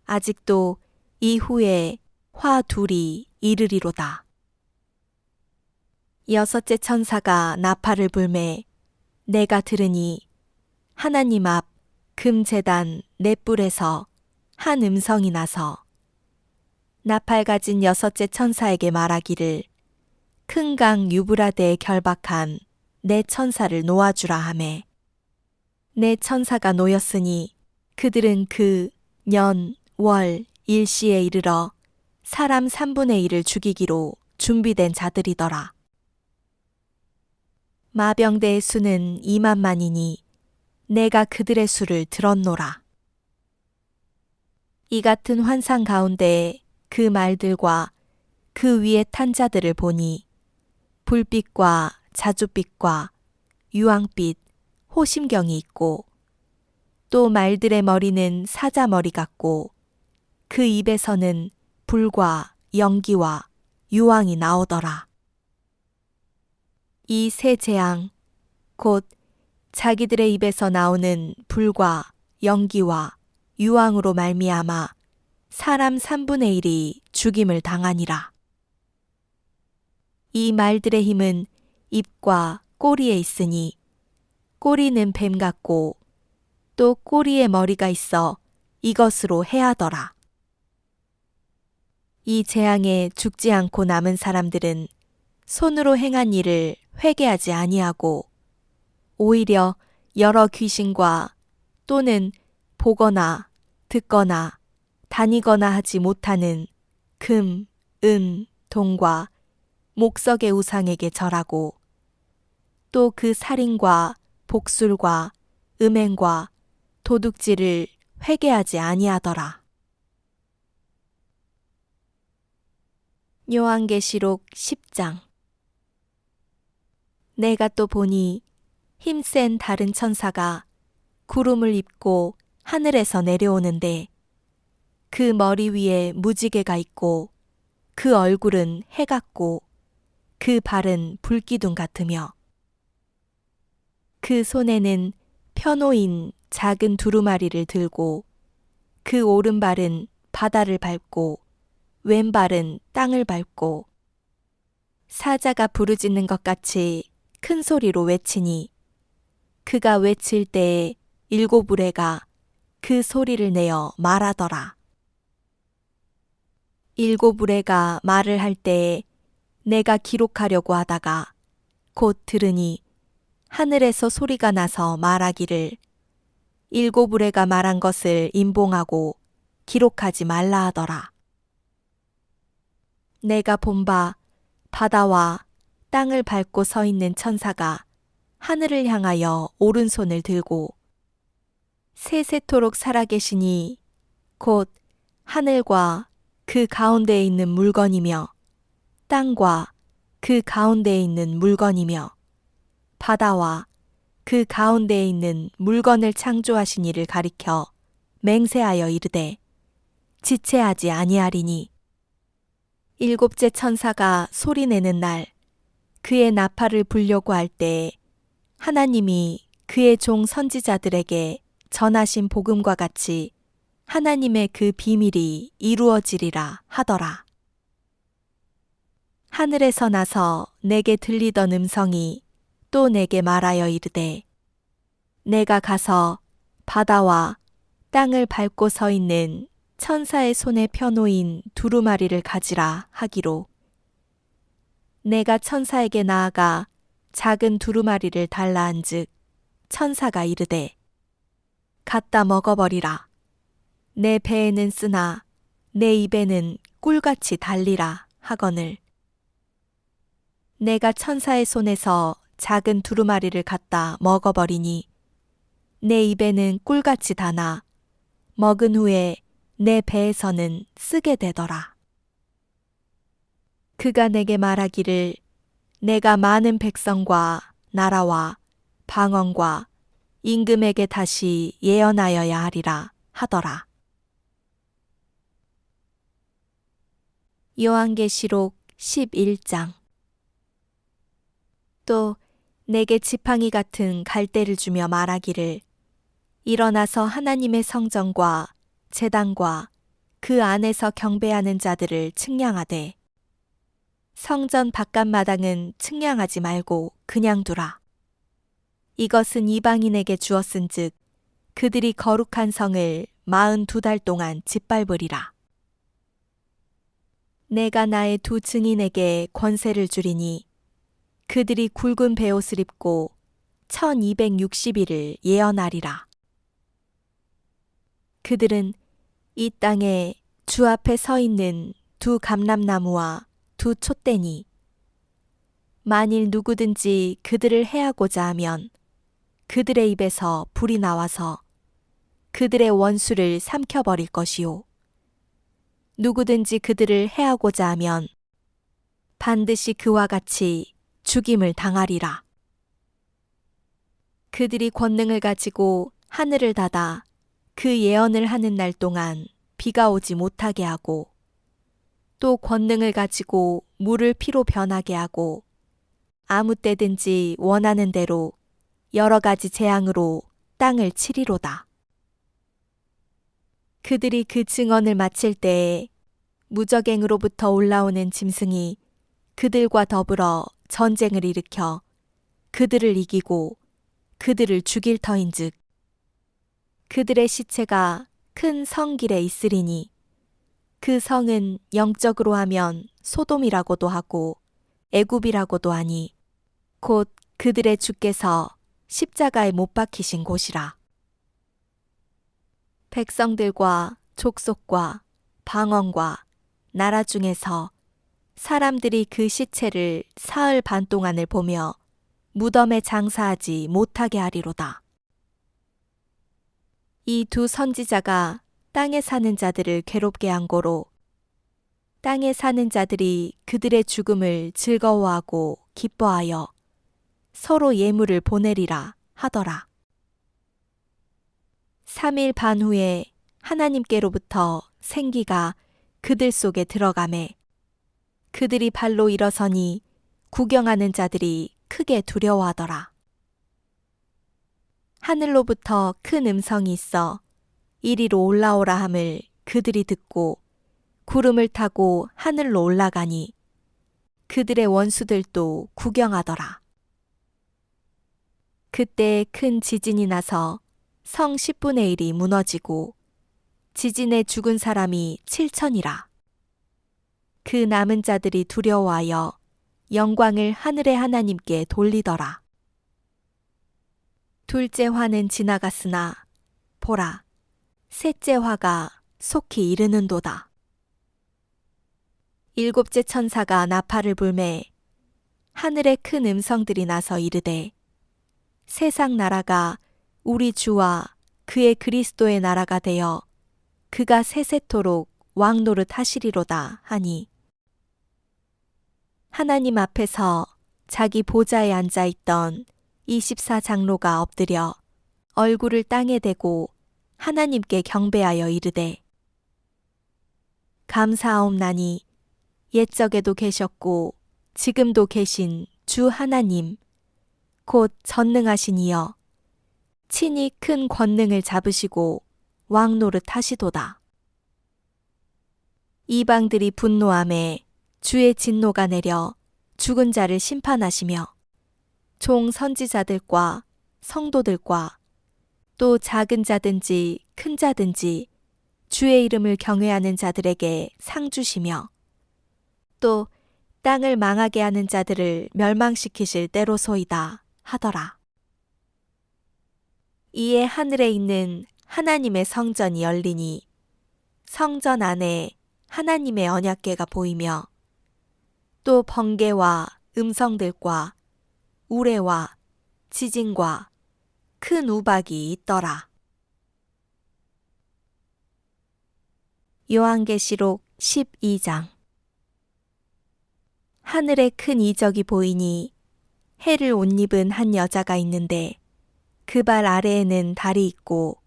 아직도 이후에 화 둘이 이르리로다. 여섯째 천사가 나팔을 불매 내가 들으니 하나님 앞 금제단 넷불에서 한 음성이 나서 나팔 가진 여섯째 천사에게 말하기를 큰 강 유브라데에 결박한 내 천사를 놓아주라 하매 내 천사가 놓였으니 그들은 그 년, 월, 일시에 이르러 사람 3분의 1을 죽이기로 준비된 자들이더라. 마병대의 수는 2만만이니 내가 그들의 수를 들었노라. 이 같은 환상 가운데 그 말들과 그 위에 탄 자들을 보니 불빛과 자줏빛과 유황빛, 호심경이 있고 또 말들의 머리는 사자 머리 같고 그 입에서는 불과 연기와 유황이 나오더라. 이 세 재앙, 곧 자기들의 입에서 나오는 불과 연기와 유황으로 말미암아 사람 3분의 1이 죽임을 당하니라. 이 말들의 힘은 입과 꼬리에 있으니 꼬리는 뱀 같고 또 꼬리에 머리가 있어 이것으로 해하더라. 이 재앙에 죽지 않고 남은 사람들은 손으로 행한 일을 회개하지 아니하고 오히려 여러 귀신과 또는 보거나 듣거나 다니거나 하지 못하는 금, 은, 동과 목석의 우상에게 절하고 또 그 살인과 복술과 음행과 도둑질을 회개하지 아니하더라. 요한계시록 10장. 내가 또 보니 힘센 다른 천사가 구름을 입고 하늘에서 내려오는데 그 머리 위에 무지개가 있고 그 얼굴은 해 같고 그 발은 불기둥 같으며 그 손에는 펴놓인 작은 두루마리를 들고 그 오른발은 바다를 밟고 왼발은 땅을 밟고 사자가 부르짖는 것 같이 큰 소리로 외치니 그가 외칠 때에 7 우레가 그 소리를 내어 말하더라. 7 우레가 말을 할 때에 내가 기록하려고 하다가 곧 들으니 하늘에서 소리가 나서 말하기를 7 우레가 말한 것을 임봉하고 기록하지 말라 하더라. 내가 본 바 바다와 땅을 밟고 서 있는 천사가 하늘을 향하여 오른손을 들고 세세토록 살아계시니 곧 하늘과 그 가운데에 있는 물건이며 땅과 그 가운데에 있는 물건이며 바다와 그 가운데에 있는 물건을 창조하신 이를 가리켜 맹세하여 이르되 지체하지 아니하리니 7째 천사가 소리내는 날 그의 나팔을 불려고 할 때에 하나님이 그의 종 선지자들에게 전하신 복음과 같이 하나님의 그 비밀이 이루어지리라 하더라. 하늘에서 나서 내게 들리던 음성이 또 내게 말하여 이르되 내가 가서 바다와 땅을 밟고 서 있는 천사의 손에 펴놓인 두루마리를 가지라 하기로 내가 천사에게 나아가 작은 두루마리를 달라 한즉 천사가 이르되 갖다 먹어버리라. 내 배에는 쓰나 내 입에는 꿀같이 달리라 하거늘 내가 천사의 손에서 작은 두루마리를 갖다 먹어버리니 내 입에는 꿀같이 다나 먹은 후에 내 배에서는 쓰게 되더라. 그가 내게 말하기를 내가 많은 백성과 나라와 방언과 임금에게 다시 예언하여야 하리라 하더라. 요한계시록 11장. 또 내게 지팡이 같은 갈대를 주며 말하기를 일어나서 하나님의 성전과 제단과 그 안에서 경배하는 자들을 측량하되 성전 바깥마당은 측량하지 말고 그냥 두라. 이것은 이방인에게 주었은즉 그들이 거룩한 성을 42달 동안 짓밟으리라. 내가 나의 두 증인에게 권세를 주리니 그들이 굵은 베옷을 입고 1260일을 예언하리라. 그들은 이 땅에 주 앞에 서 있는 두 감람나무와 두 촛대니 만일 누구든지 그들을 해하고자 하면 그들의 입에서 불이 나와서 그들의 원수를 삼켜버릴 것이요 누구든지 그들을 해하고자 하면 반드시 그와 같이 죽임을 당하리라. 그들이 권능을 가지고 하늘을 닫아 그 예언을 하는 날 동안 비가 오지 못하게 하고 또 권능을 가지고 물을 피로 변하게 하고 아무 때든지 원하는 대로 여러 가지 재앙으로 땅을 치리로다. 그들이 그 증언을 마칠 때에 무저갱으로부터 올라오는 짐승이 그들과 더불어 전쟁을 일으켜 그들을 이기고 그들을 죽일 터인즉 그들의 시체가 큰 성길에 있으리니 그 성은 영적으로 하면 소돔이라고도 하고 애굽이라고도 하니 곧 그들의 주께서 십자가에 못 박히신 곳이라. 백성들과 족속과 방언과 나라 중에서 사람들이 그 시체를 사흘 반 동안을 보며 무덤에 장사하지 못하게 하리로다. 이 두 선지자가 땅에 사는 자들을 괴롭게 한 고로 땅에 사는 자들이 그들의 죽음을 즐거워하고 기뻐하여 서로 예물을 보내리라 하더라. 3일 반 후에 하나님께로부터 생기가 그들 속에 들어가매 그들이 발로 일어서니 구경하는 자들이 크게 두려워하더라. 하늘로부터 큰 음성이 있어 이리로 올라오라 함을 그들이 듣고 구름을 타고 하늘로 올라가니 그들의 원수들도 구경하더라. 그때 큰 지진이 나서 성 10분의 1이 무너지고 지진에 죽은 사람이 7천이라. 그 남은 자들이 두려워하여 영광을 하늘의 하나님께 돌리더라. 둘째 화는 지나갔으나 보라, 셋째 화가 속히 이르는도다. 일곱째 천사가 나팔을 불매 하늘에 큰 음성들이 나서 이르되 세상 나라가 우리 주와 그의 그리스도의 나라가 되어 그가 세세토록 왕노릇 하시리로다 하니 하나님 앞에서 자기 보좌에 앉아있던 24장로가 엎드려 얼굴을 땅에 대고 하나님께 경배하여 이르되 감사하옵나니 옛적에도 계셨고 지금도 계신 주 하나님 곧 전능하신 이여 친히 큰 권능을 잡으시고 왕노릇 하시도다. 이방들이 분노하매 주의 진노가 내려 죽은 자를 심판하시며 종 선지자들과 성도들과 또 작은 자든지 큰 자든지 주의 이름을 경외하는 자들에게 상 주시며 또 땅을 망하게 하는 자들을 멸망시키실 때로소이다 하더라. 이에 하늘에 있는 하나님의 성전이 열리니 성전 안에 하나님의 언약궤가 보이며 또 번개와 음성들과 우레와 지진과 큰 우박이 있더라. 요한계시록 12장. 하늘에 큰 이적이 보이니 해를 옷 입은 한 여자가 있는데 그 발 아래에는 달이 있고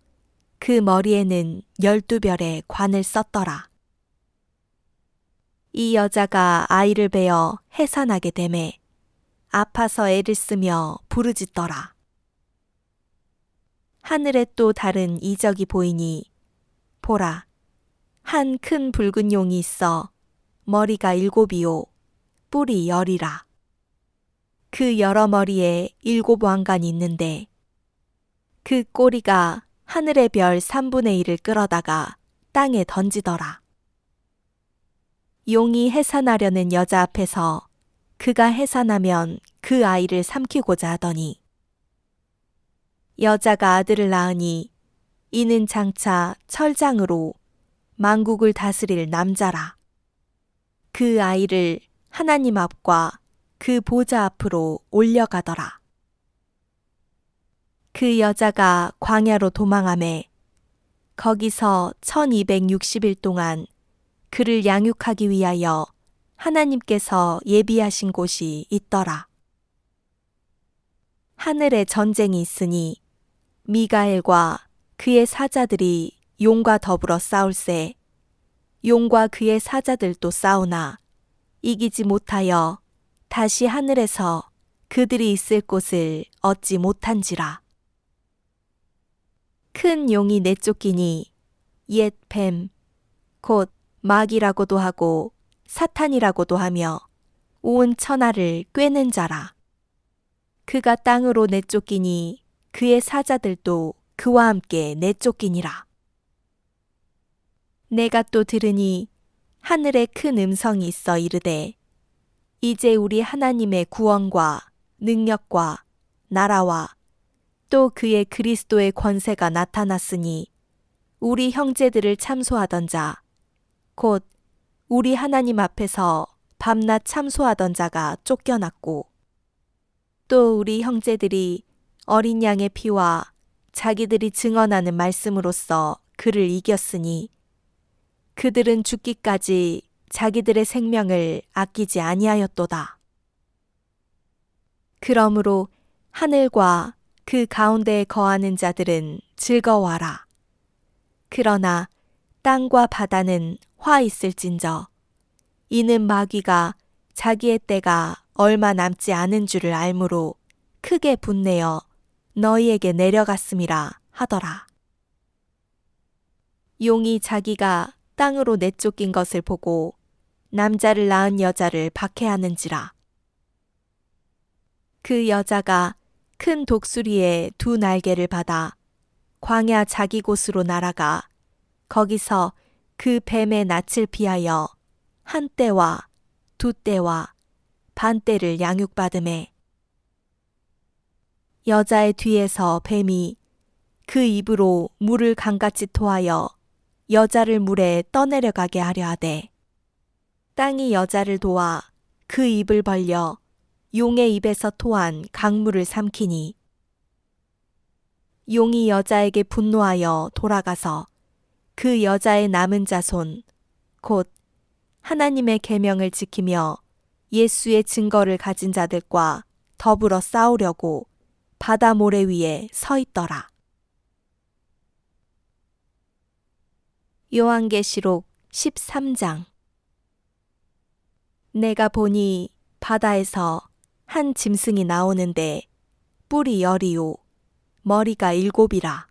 그 머리에는 12별의 관을 썼더라. 이 여자가 아이를 베어 해산하게 되매 아파서 애를 쓰며 부르짖더라. 하늘에 또 다른 이적이 보이니 보라, 한 큰 붉은 용이 있어 머리가 7이요 뿔이 10이라. 그 여러 머리에 7 왕관이 있는데 그 꼬리가 하늘의 별 3분의 1을 끌어다가 땅에 던지더라. 용이 해산하려는 여자 앞에서 그가 해산하면 그 아이를 삼키고자 하더니 여자가 아들을 낳으니 이는 장차 철장으로 만국을 다스릴 남자라. 그 아이를 하나님 앞과 그 보좌 앞으로 올려가더라. 그 여자가 광야로 도망하매 거기서 1260일 동안 그를 양육하기 위하여 하나님께서 예비하신 곳이 있더라. 하늘에 전쟁이 있으니 미가엘과 그의 사자들이 용과 더불어 싸울세 용과 그의 사자들도 싸우나 이기지 못하여 다시 하늘에서 그들이 있을 곳을 얻지 못한지라. 큰 용이 내쫓기니 옛 뱀, 곧 마귀라고도 하고 사탄이라고도 하며 온 천하를 꿰는 자라. 그가 땅으로 내쫓기니 그의 사자들도 그와 함께 내쫓기니라. 내가 또 들으니 하늘에 큰 음성이 있어 이르되 이제 우리 하나님의 구원과 능력과 나라와 또 그의 그리스도의 권세가 나타났으니 우리 형제들을 참소하던 자, 곧 우리 하나님 앞에서 밤낮 참소하던 자가 쫓겨났고 또 우리 형제들이 어린 양의 피와 자기들이 증언하는 말씀으로써 그를 이겼으니 그들은 죽기까지 자기들의 생명을 아끼지 아니하였도다. 그러므로 하늘과 그 가운데에 거하는 자들은 즐거워하라. 그러나 땅과 바다는 화 있을진저 이는 마귀가 자기의 때가 얼마 남지 않은 줄을 알므로 크게 분내어 너희에게 내려갔음이라 하더라. 용이 자기가 땅으로 내쫓긴 것을 보고 남자를 낳은 여자를 박해하는지라. 그 여자가 큰 독수리의 2 날개를 받아 광야 자기 곳으로 날아가 거기서 그 뱀의 낯을 피하여 한 떼와 2 떼와 반 떼를 양육받음에 여자의 뒤에서 뱀이 그 입으로 물을 강같이 토하여 여자를 물에 떠내려가게 하려 하되 땅이 여자를 도와 그 입을 벌려 용의 입에서 토한 강물을 삼키니 용이 여자에게 분노하여 돌아가서 그 여자의 남은 자손 곧 하나님의 계명을 지키며 예수의 증거를 가진 자들과 더불어 싸우려고 바다 모래 위에 서 있더라. 요한계시록 13장. 내가 보니 바다에서 한 짐승이 나오는데 뿔이 10이요 머리가 7이라.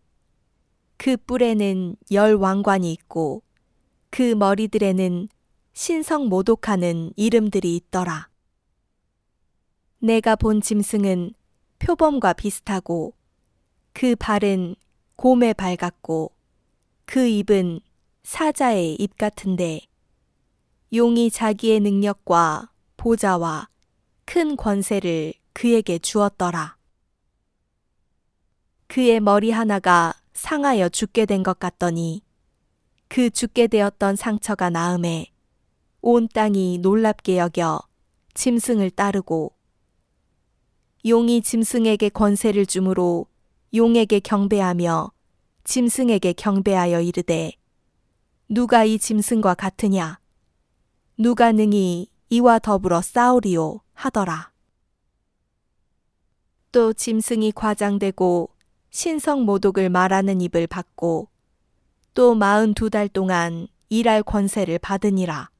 그 뿔에는 10 왕관이 있고 그 머리들에는 신성 모독하는 이름들이 있더라. 내가 본 짐승은 표범과 비슷하고 그 발은 곰의 발 같고 그 입은 사자의 입 같은데 용이 자기의 능력과 보좌와 큰 권세를 그에게 주었더라. 그의 머리 하나가 상하여 죽게 된 것 같더니 그 죽게 되었던 상처가 나음에 온 땅이 놀랍게 여겨 짐승을 따르고 용이 짐승에게 권세를 주므로 용에게 경배하며 짐승에게 경배하여 이르되 누가 이 짐승과 같으냐 누가 능히 이와 더불어 싸우리요 하더라. 또 짐승이 과장되고 신성 모독을 말하는 입을 받고 또 42달 동안 일할 권세를 받으니라.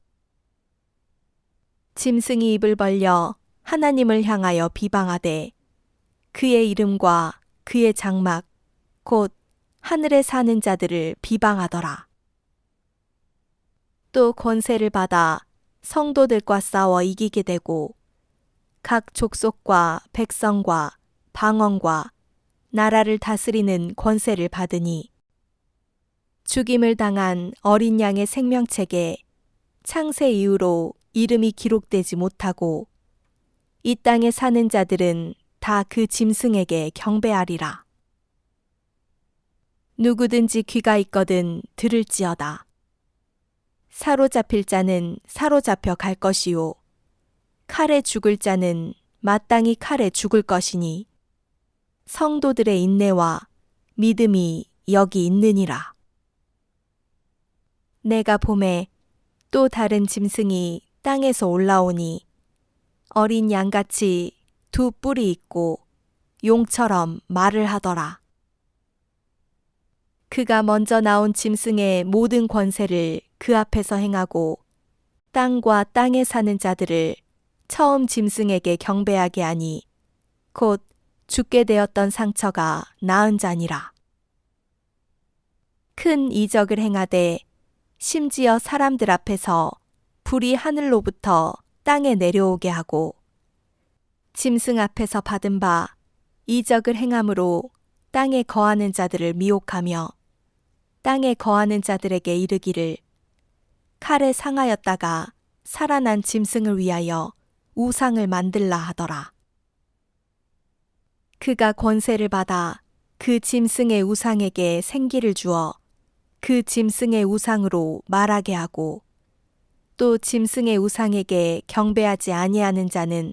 짐승이 입을 벌려 하나님을 향하여 비방하되 그의 이름과 그의 장막 곧 하늘에 사는 자들을 비방하더라. 또 권세를 받아 성도들과 싸워 이기게 되고 각 족속과 백성과 방언과 나라를 다스리는 권세를 받으니 죽임을 당한 어린 양의 생명책에 창세 이후로 이름이 기록되지 못하고 이 땅에 사는 자들은 다 그 짐승에게 경배하리라. 누구든지 귀가 있거든 들을지어다. 사로잡힐 자는 사로잡혀 갈 것이요 칼에 죽을 자는 마땅히 칼에 죽을 것이니 성도들의 인내와 믿음이 여기 있느니라. 내가 보매 또 다른 짐승이 땅에서 올라오니 어린 양같이 두 뿔이 있고 용처럼 말을 하더라. 그가 먼저 나온 짐승의 모든 권세를 그 앞에서 행하고 땅과 땅에 사는 자들을 처음 짐승에게 경배하게 하니 곧 죽게 되었던 상처가 나은 자니라. 큰 이적을 행하되 심지어 사람들 앞에서 불이 하늘로부터 땅에 내려오게 하고 짐승 앞에서 받은 바 이적을 행함으로 땅에 거하는 자들을 미혹하며 땅에 거하는 자들에게 이르기를 칼에 상하였다가 살아난 짐승을 위하여 우상을 만들라 하더라. 그가 권세를 받아 그 짐승의 우상에게 생기를 주어 그 짐승의 우상으로 말하게 하고 또 짐승의 우상에게 경배하지 아니하는 자는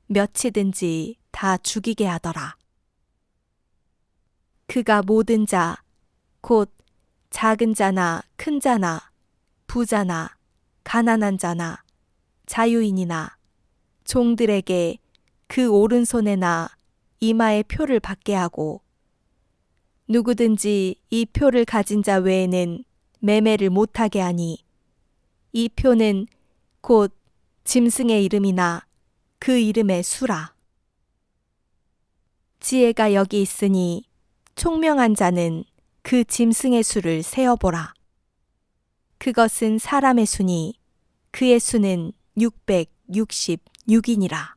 몇이든지 다 죽이게 하더라. 그가 모든 자, 곧 작은 자나 큰 자나 부자나 가난한 자나 자유인이나 종들에게 그 오른손에나 이마에 표를 받게 하고 누구든지 이 표를 가진 자 외에는 매매를 못하게 하니 이 표는 곧 짐승의 이름이나 그 이름의 수라. 지혜가 여기 있으니 총명한 자는 그 짐승의 수를 세어보라. 그것은 사람의 수니 그의 수는 666이니라.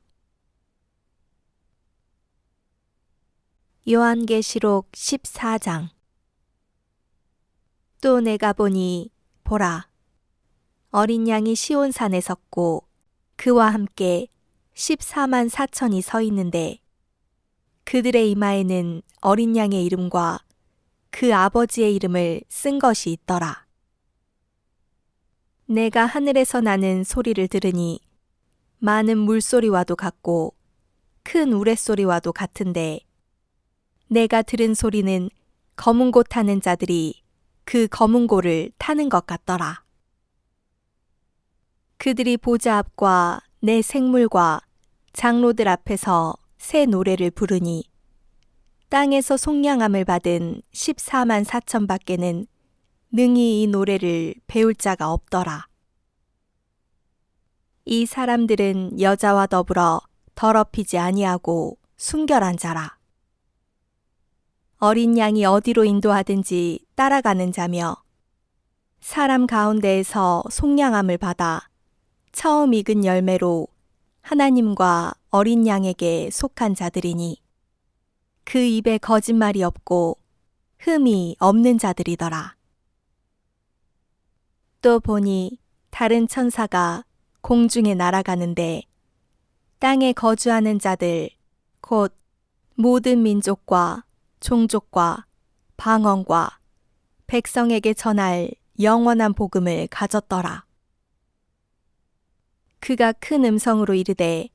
요한계시록 14장. 또 내가 보니 보라 어린 양이 시온산에 섰고 그와 함께 14만 4천이 서 있는데 그들의 이마에는 어린 양의 이름과 그 아버지의 이름을 쓴 것이 있더라. 내가 하늘에서 나는 소리를 들으니 많은 물소리와도 같고 큰 우레소리와도 같은데 내가 들은 소리는 검은 고 타는 자들이 그 검은 고를 타는 것 같더라. 그들이 보좌 앞과 내 생물과 장로들 앞에서 새 노래를 부르니 땅에서 속량함을 받은 14만 4천 밖에는 능히 이 노래를 배울 자가 없더라. 이 사람들은 여자와 더불어 더럽히지 아니하고 순결한 자라. 어린 양이 어디로 인도하든지 따라가는 자며 사람 가운데에서 속량함을 받아 처음 익은 열매로 하나님과 어린 양에게 속한 자들이니 그 입에 거짓말이 없고 흠이 없는 자들이더라. 또 보니 다른 천사가 공중에 날아가는데 땅에 거주하는 자들 곧 모든 민족과 종족과 방언과 백성에게 전할 영원한 복음을 가졌더라. 그가 큰 음성으로 이르되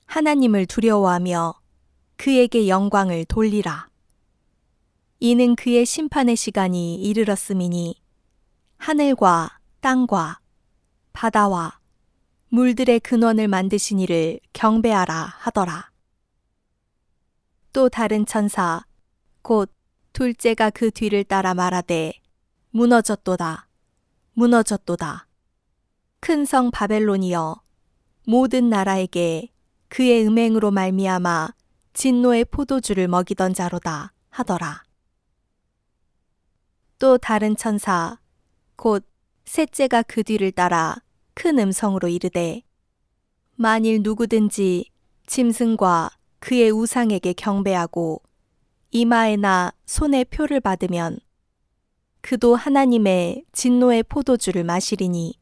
하나님을 두려워하며 그에게 영광을 돌리라. 이는 그의 심판의 시간이 이르렀음이니 하늘과 땅과 바다와 물들의 근원을 만드신 이를 경배하라 하더라. 또 다른 천사 곧 둘째가 그 뒤를 따라 말하되 무너졌도다 무너졌도다. 큰 성 바벨론이여 모든 나라에게 그의 음행으로 말미암아 진노의 포도주를 먹이던 자로다 하더라. 또 다른 천사 곧 셋째가 그 뒤를 따라 큰 음성으로 이르되 만일 누구든지 짐승과 그의 우상에게 경배하고 이마에나 손에 표를 받으면 그도 하나님의 진노의 포도주를 마시리니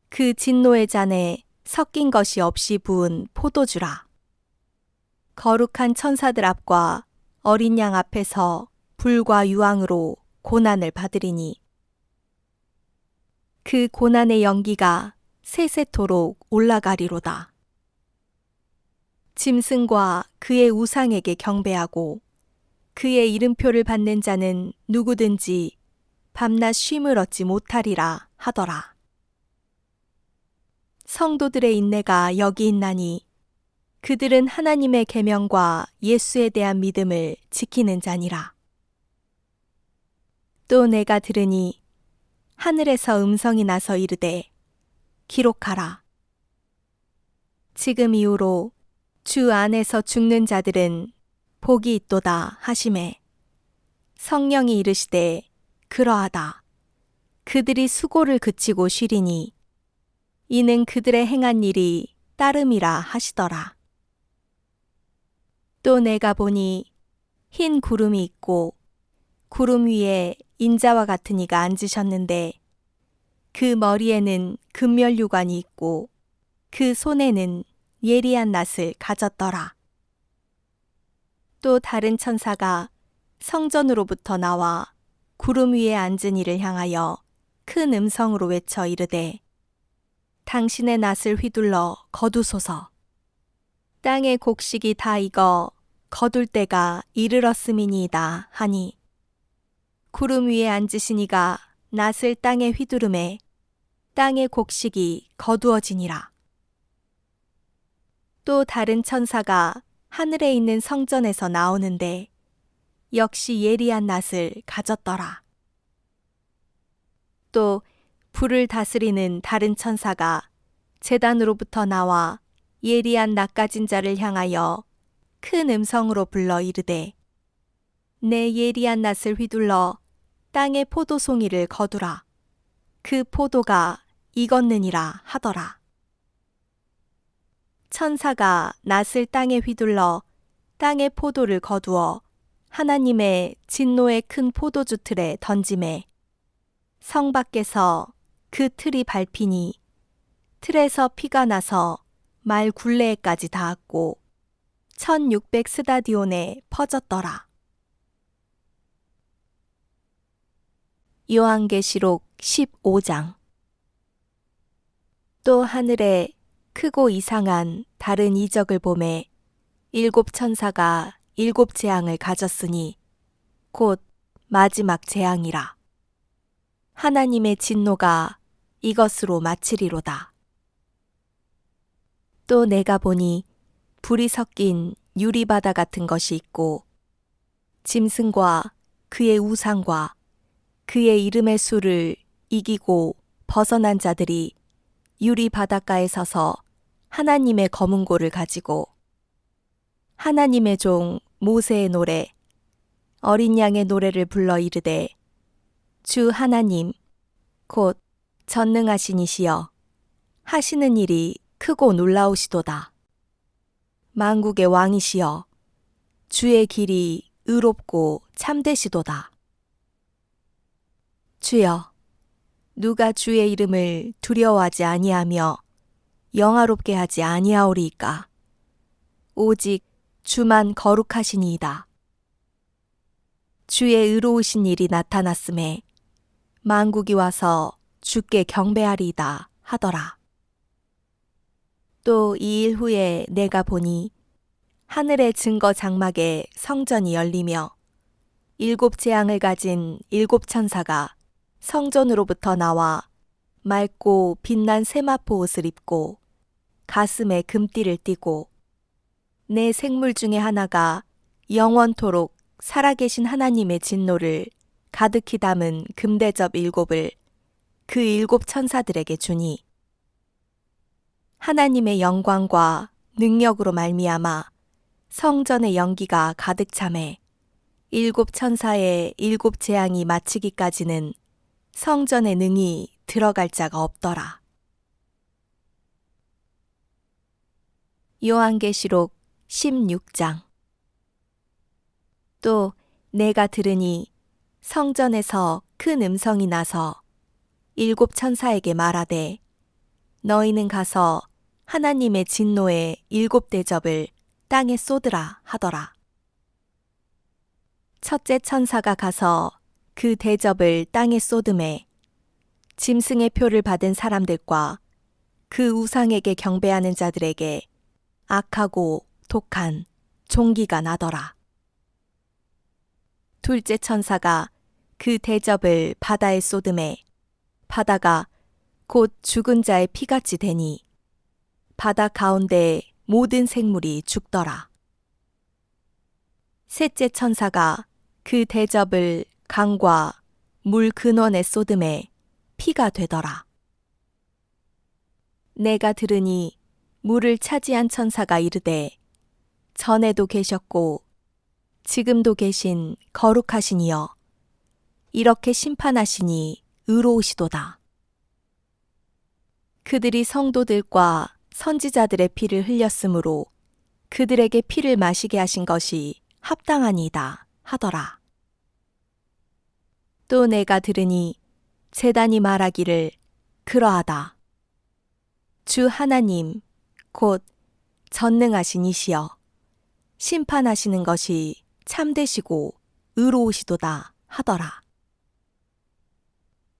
그 진노의 잔에 섞인 것이 없이 부은 포도주라. 거룩한 천사들 앞과 어린 양 앞에서 불과 유황으로 고난을 받으리니 그 고난의 연기가 세세토록 올라가리로다. 짐승과 그의 우상에게 경배하고 그의 이름표를 받는 자는 누구든지 밤낮 쉼을 얻지 못하리라 하더라. 성도들의 인내가 여기 있나니 그들은 하나님의 계명과 예수에 대한 믿음을 지키는 자니라. 또 내가 들으니 하늘에서 음성이 나서 이르되 기록하라. 지금 이후로 주 안에서 죽는 자들은 복이 있도다 하시매 성령이 이르시되 그러하다. 그들이 수고를 그치고 쉬리니 이는 그들의 행한 일이 따름이라 하시더라. 또 내가 보니 흰 구름이 있고 구름 위에 인자와 같은 이가 앉으셨는데 그 머리에는 금면류관이 있고 그 손에는 예리한 낫을 가졌더라. 또 다른 천사가 성전으로부터 나와 구름 위에 앉은 이를 향하여 큰 음성으로 외쳐 이르되 당신의 낫을 휘둘러 거두소서. 땅의 곡식이 다 익어 거둘 때가 이르렀음이니이다 하니 구름 위에 앉으신 이가 낫을 땅에 휘두르매 땅의 곡식이 거두어지니라. 또 다른 천사가 하늘에 있는 성전에서 나오는데 역시 예리한 낫을 가졌더라. 또 불을 다스리는 다른 천사가 제단으로부터 나와 예리한 낫 가진 자를 향하여 큰 음성으로 불러 이르되 내 예리한 낫을 휘둘러 땅의 포도송이를 거두라. 그 포도가 익었느니라 하더라. 천사가 낫을 땅에 휘둘러 땅의 포도를 거두어 하나님의 진노의 큰 포도주 틀에 던지매 성 밖에서 그 틀이 밟히니 틀에서 피가 나서 말 굴레에까지 닿았고 1600 스다디온에 퍼졌더라. 요한계시록 15장. 또 하늘에 크고 이상한 다른 이적을 보매 7 천사가 7 재앙을 가졌으니 곧 마지막 재앙이라. 하나님의 진노가 이것으로 마치리로다. 또 내가 보니 불이 섞인 유리바다 같은 것이 있고 짐승과 그의 우상과 그의 이름의 수를 이기고 벗어난 자들이 유리 바닷가에 서서 하나님의 검은고를 가지고 하나님의 종 모세의 노래 어린 양의 노래를 불러 이르되 주 하나님 곧 전능하신 이시여 하시는 일이 크고 놀라우시도다. 만국의 왕이시여 주의 길이 의롭고 참되시도다. 주여, 누가 주의 이름을 두려워하지 아니하며 영화롭게 하지 아니하오리이까? 오직 주만 거룩하시니이다. 주의 의로우신 일이 나타났음에 만국이 와서 주께 경배하리이다 하더라. 또 이 일 후에 내가 보니 하늘의 증거 장막에 성전이 열리며 7 재앙을 가진 7 천사가 성전으로부터 나와 맑고 빛난 세마포 옷을 입고 가슴에 금띠를 띠고 네 생물 중에 하나가 영원토록 살아계신 하나님의 진노를 가득히 담은 금대접 7을 그 7 천사들에게 주니 하나님의 영광과 능력으로 말미암아 성전의 연기가 가득 차매 7 천사의 7 재앙이 마치기까지는 성전에 능히 들어갈 자가 없더라. 요한계시록 16장. 또 내가 들으니 성전에서 큰 음성이 나서 7 천사에게 말하되 너희는 가서 하나님의 진노의 7 대접을 땅에 쏟으라 하더라. 첫째 천사가 가서 그 대접을 땅에 쏟음에 짐승의 표를 받은 사람들과 그 우상에게 경배하는 자들에게 악하고 독한 종기가 나더라. 둘째 천사가 그 대접을 바다에 쏟음에 바다가 곧 죽은 자의 피같이 되니 바다 가운데 모든 생물이 죽더라. 셋째 천사가 그 대접을 강과 물 근원에 쏟음에 피가 되더라. 내가 들으니 물을 차지한 천사가 이르되 전에도 계셨고 지금도 계신 거룩하신 이여 이렇게 심판하시니 의로우시도다. 그들이 성도들과 선지자들의 피를 흘렸으므로 그들에게 피를 마시게 하신 것이 합당하니이다 하더라. 또 내가 들으니 제단이 말하기를 그러하다. 주 하나님 곧 전능하신 이시여 심판하시는 것이 참되시고 의로우시도다 하더라.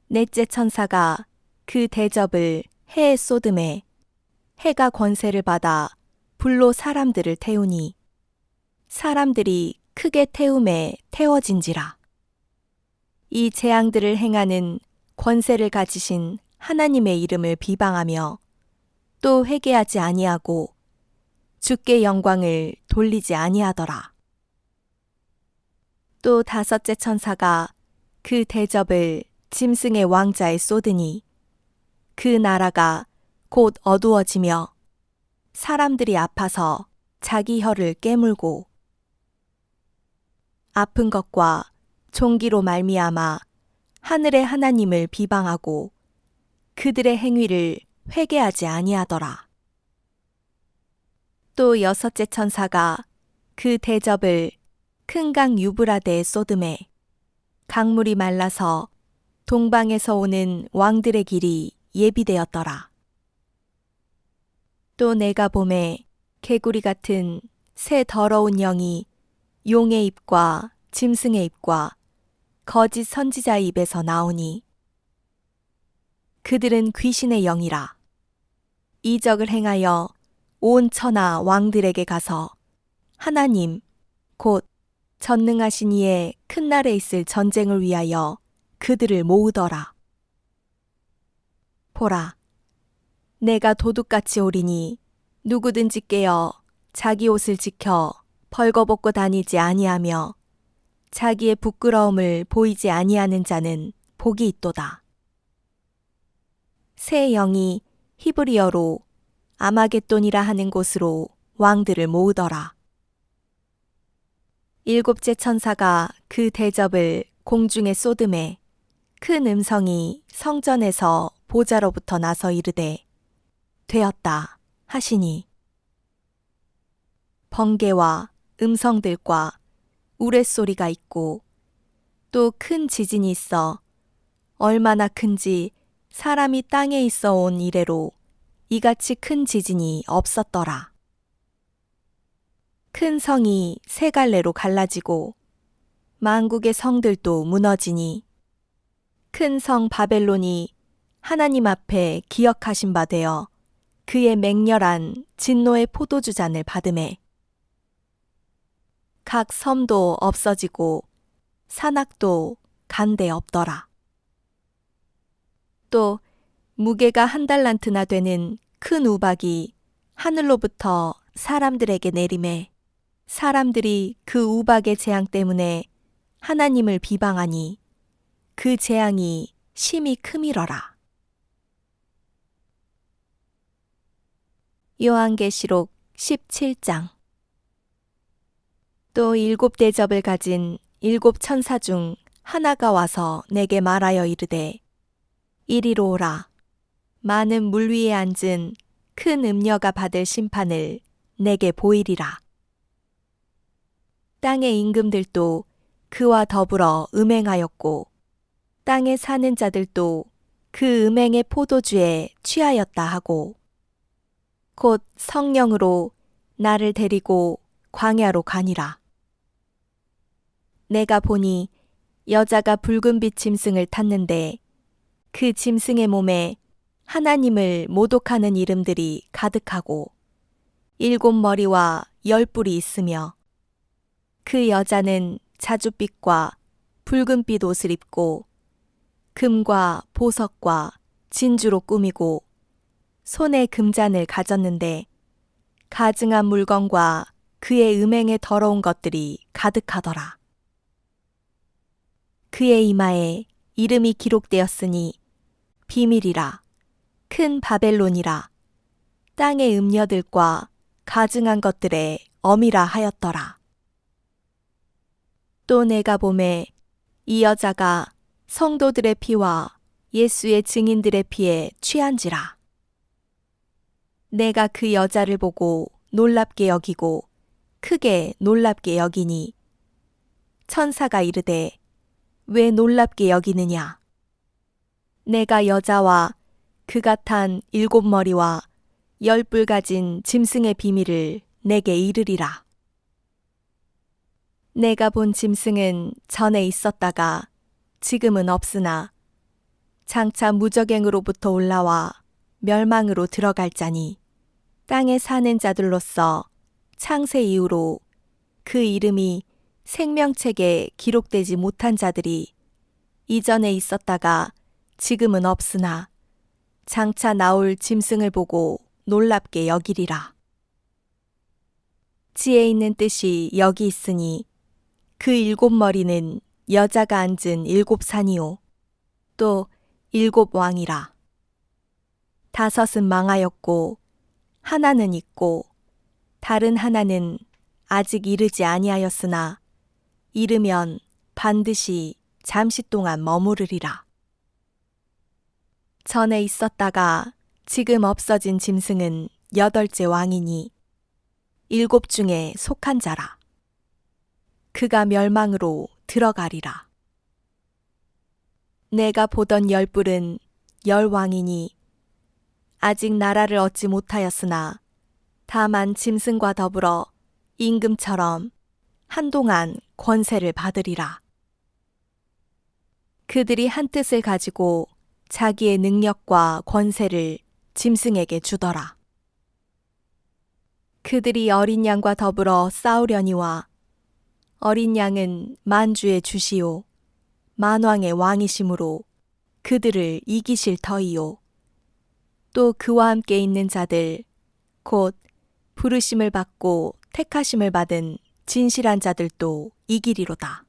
넷째 천사가 그 대접을 해에 쏟음에 해가 권세를 받아 불로 사람들을 태우니 사람들이 크게 태움에 태워진지라. 이 재앙들을 행하는 권세를 가지신 하나님의 이름을 비방하며 또 회개하지 아니하고 주께 영광을 돌리지 아니하더라. 또 다섯째 천사가 그 대접을 짐승의 왕자에 쏟으니 그 나라가 곧 어두워지며 사람들이 아파서 자기 혀를 깨물고 아픈 것과 종기로 말미암아 하늘의 하나님을 비방하고 그들의 행위를 회개하지 아니하더라. 또 여섯째 천사가 그 대접을 큰 강 유브라데에 쏟음에 강물이 말라서 동방에서 오는 왕들의 길이 예비되었더라. 또 내가 보매 개구리 같은 새 더러운 영이 용의 입과 짐승의 입과 거짓 선지자의 입에서 나오니 그들은 귀신의 영이라. 이적을 행하여 온 천하 왕들에게 가서 하나님 곧 전능하신 이의 큰 날에 있을 전쟁을 위하여 그들을 모으더라. 보라, 내가 도둑같이 오리니 누구든지 깨어 자기 옷을 지켜 벌거벗고 다니지 아니하며 자기의 부끄러움을 보이지 아니하는 자는 복이 있도다. 새 영이 히브리어로 아마겟돈이라 하는 곳으로 왕들을 모으더라. 일곱째 천사가 그 대접을 공중에 쏟음에 큰 음성이 성전에서 보좌로부터 나서 이르되 되었다 하시니 번개와 음성들과 우레소리가 있고 또 큰 지진이 있어 얼마나 큰지 사람이 땅에 있어 온 이래로 이같이 큰 지진이 없었더라. 큰 성이 세 갈래로 갈라지고 만국의 성들도 무너지니 큰 성 바벨론이 하나님 앞에 기억하신 바 되어 그의 맹렬한 진노의 포도주 잔을 받음에 각 섬도 없어지고 산악도 간데 없더라. 또 무게가 1달란트나 되는 큰 우박이 하늘로부터 사람들에게 내림에 사람들이 그 우박의 재앙 때문에 하나님을 비방하니 그 재앙이 심히 크미러라. 요한계시록 17장. 또 7 대접을 가진 7 천사 중 하나가 와서 내게 말하여 이르되 이리로 오라. 많은 물 위에 앉은 큰 음녀가 받을 심판을 내게 보이리라. 땅의 임금들도 그와 더불어 음행하였고 땅에 사는 자들도 그 음행의 포도주에 취하였다 하고 곧 성령으로 나를 데리고 광야로 가니라. 내가 보니 여자가 붉은빛 짐승을 탔는데 그 짐승의 몸에 하나님을 모독하는 이름들이 가득하고 7 머리와 10 뿔이 있으며 그 여자는 자줏빛과 붉은빛 옷을 입고 금과 보석과 진주로 꾸미고 손에 금잔을 가졌는데 가증한 물건과 그의 음행에 더러운 것들이 가득하더라. 그의 이마에 이름이 기록되었으니 비밀이라 큰 바벨론이라 땅의 음녀들과 가증한 것들의 어미라 하였더라. 또 내가 보매 이 여자가 성도들의 피와 예수의 증인들의 피에 취한지라. 내가 그 여자를 보고 놀랍게 여기고 크게 놀랍게 여기니 천사가 이르되 왜 놀랍게 여기느냐? 내가 여자와 그가 탄 7 머리와 10 뿔 가진 짐승의 비밀을 내게 이르리라. 내가 본 짐승은 전에 있었다가 지금은 없으나 장차 무저갱으로부터 올라와 멸망으로 들어갈 자니 땅에 사는 자들로서 창세 이후로 그 이름이 생명책에 기록되지 못한 자들이 이전에 있었다가 지금은 없으나 장차 나올 짐승을 보고 놀랍게 여기리라. 지혜 있는 뜻이 여기 있으니 그 7 머리는 여자가 앉은 7 산이요 또 7 왕이라. 5은 망하였고 하나는 있고 다른 하나는 아직 이르지 아니하였으나 이르면 반드시 잠시 동안 머무르리라. 전에 있었다가 지금 없어진 짐승은 8째 왕이니 7 중에 속한 자라. 그가 멸망으로 들어가리라. 내가 보던 10 뿔은 10 왕이니 아직 나라를 얻지 못하였으나 다만 짐승과 더불어 임금처럼 한동안 권세를 받으리라. 그들이 한 뜻을 가지고 자기의 능력과 권세를 짐승에게 주더라. 그들이 어린 양과 더불어 싸우려니와 어린 양은 만주의 주시요 만왕의 왕이시므로 그들을 이기실 터이요 또 그와 함께 있는 자들 곧 부르심을 받고 택하심을 받은 진실한 자들도 이기리로다.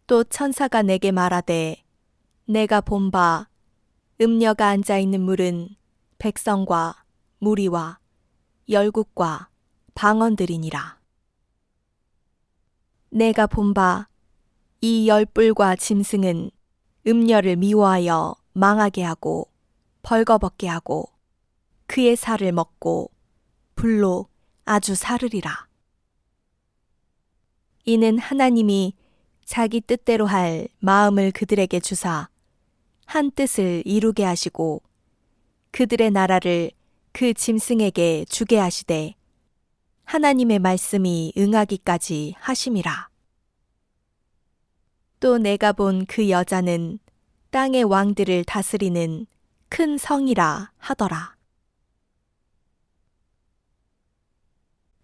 또 천사가 내게 말하되 내가 본 바 음녀가 앉아 있는 물은 백성과 무리와 열국과 방언들이니라. 내가 본 바 이 10 뿔과 짐승은 음녀를 미워하여 망하게 하고 벌거벗게 하고 그의 살을 먹고 불로 아주 사르리라. 이는 하나님이 자기 뜻대로 할 마음을 그들에게 주사 한 뜻을 이루게 하시고 그들의 나라를 그 짐승에게 주게 하시되 하나님의 말씀이 응하기까지 하심이라. 또 내가 본 그 여자는 땅의 왕들을 다스리는 큰 성이라 하더라.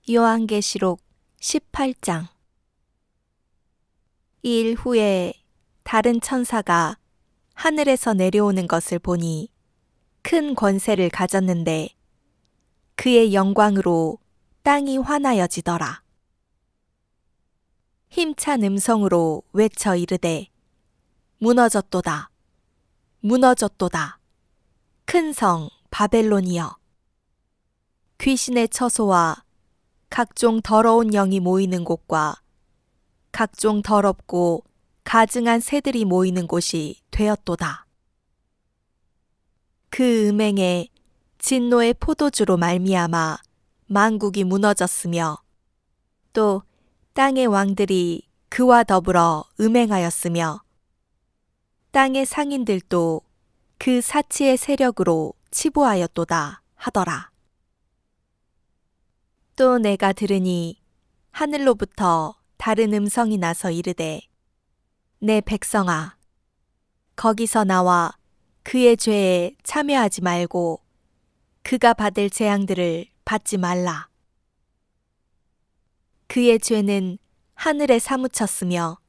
요한계시록 18장. 이 일 후에 다른 천사가 하늘에서 내려오는 것을 보니 큰 권세를 가졌는데 그의 영광으로 땅이 환하여지더라. 힘찬 음성으로 외쳐 이르되 무너졌도다. 무너졌도다. 큰 성 바벨론이여. 귀신의 처소와 각종 더러운 영이 모이는 곳과 각종 더럽고 가증한 새들이 모이는 곳이 되었도다. 그 음행에 진노의 포도주로 말미암아 만국이 무너졌으며 또 땅의 왕들이 그와 더불어 음행하였으며 땅의 상인들도 그 사치의 세력으로 치부하였도다 하더라. 또 내가 들으니 하늘로부터 다른 음성이 나서 이르되 내 백성아 거기서 나와 그의 죄에 참여하지 말고 그가 받을 재앙들을 받지 말라. 그의 죄는 하늘에 사무쳤으며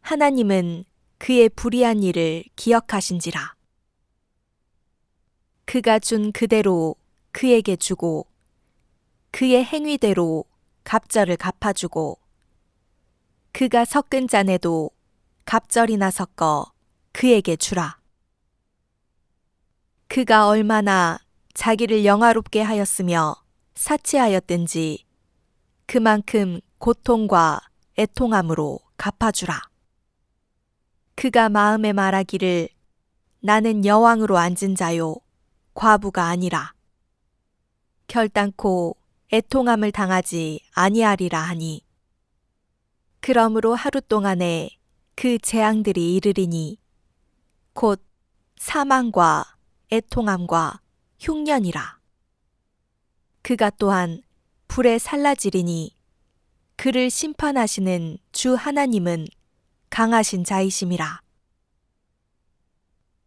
하나님은 그의 불의한 일을 기억하신지라. 그가 준 그대로 그에게 주고 그의 행위대로 갑절을 갚아주고 그가 섞은 잔에도 갑절이나 섞어 그에게 주라. 그가 얼마나 자기를 영화롭게 하였으며 사치하였든지 그만큼 고통과 애통함으로 갚아주라. 그가 마음에 말하기를 나는 여왕으로 앉은 자요 과부가 아니라 결단코 애통함을 당하지 아니하리라 하니 그러므로 하루 동안에 그 재앙들이 이르리니 곧 사망과 애통함과 흉년이라. 그가 또한 불에 살라지리니 그를 심판하시는 주 하나님은 강하신 자이심이라.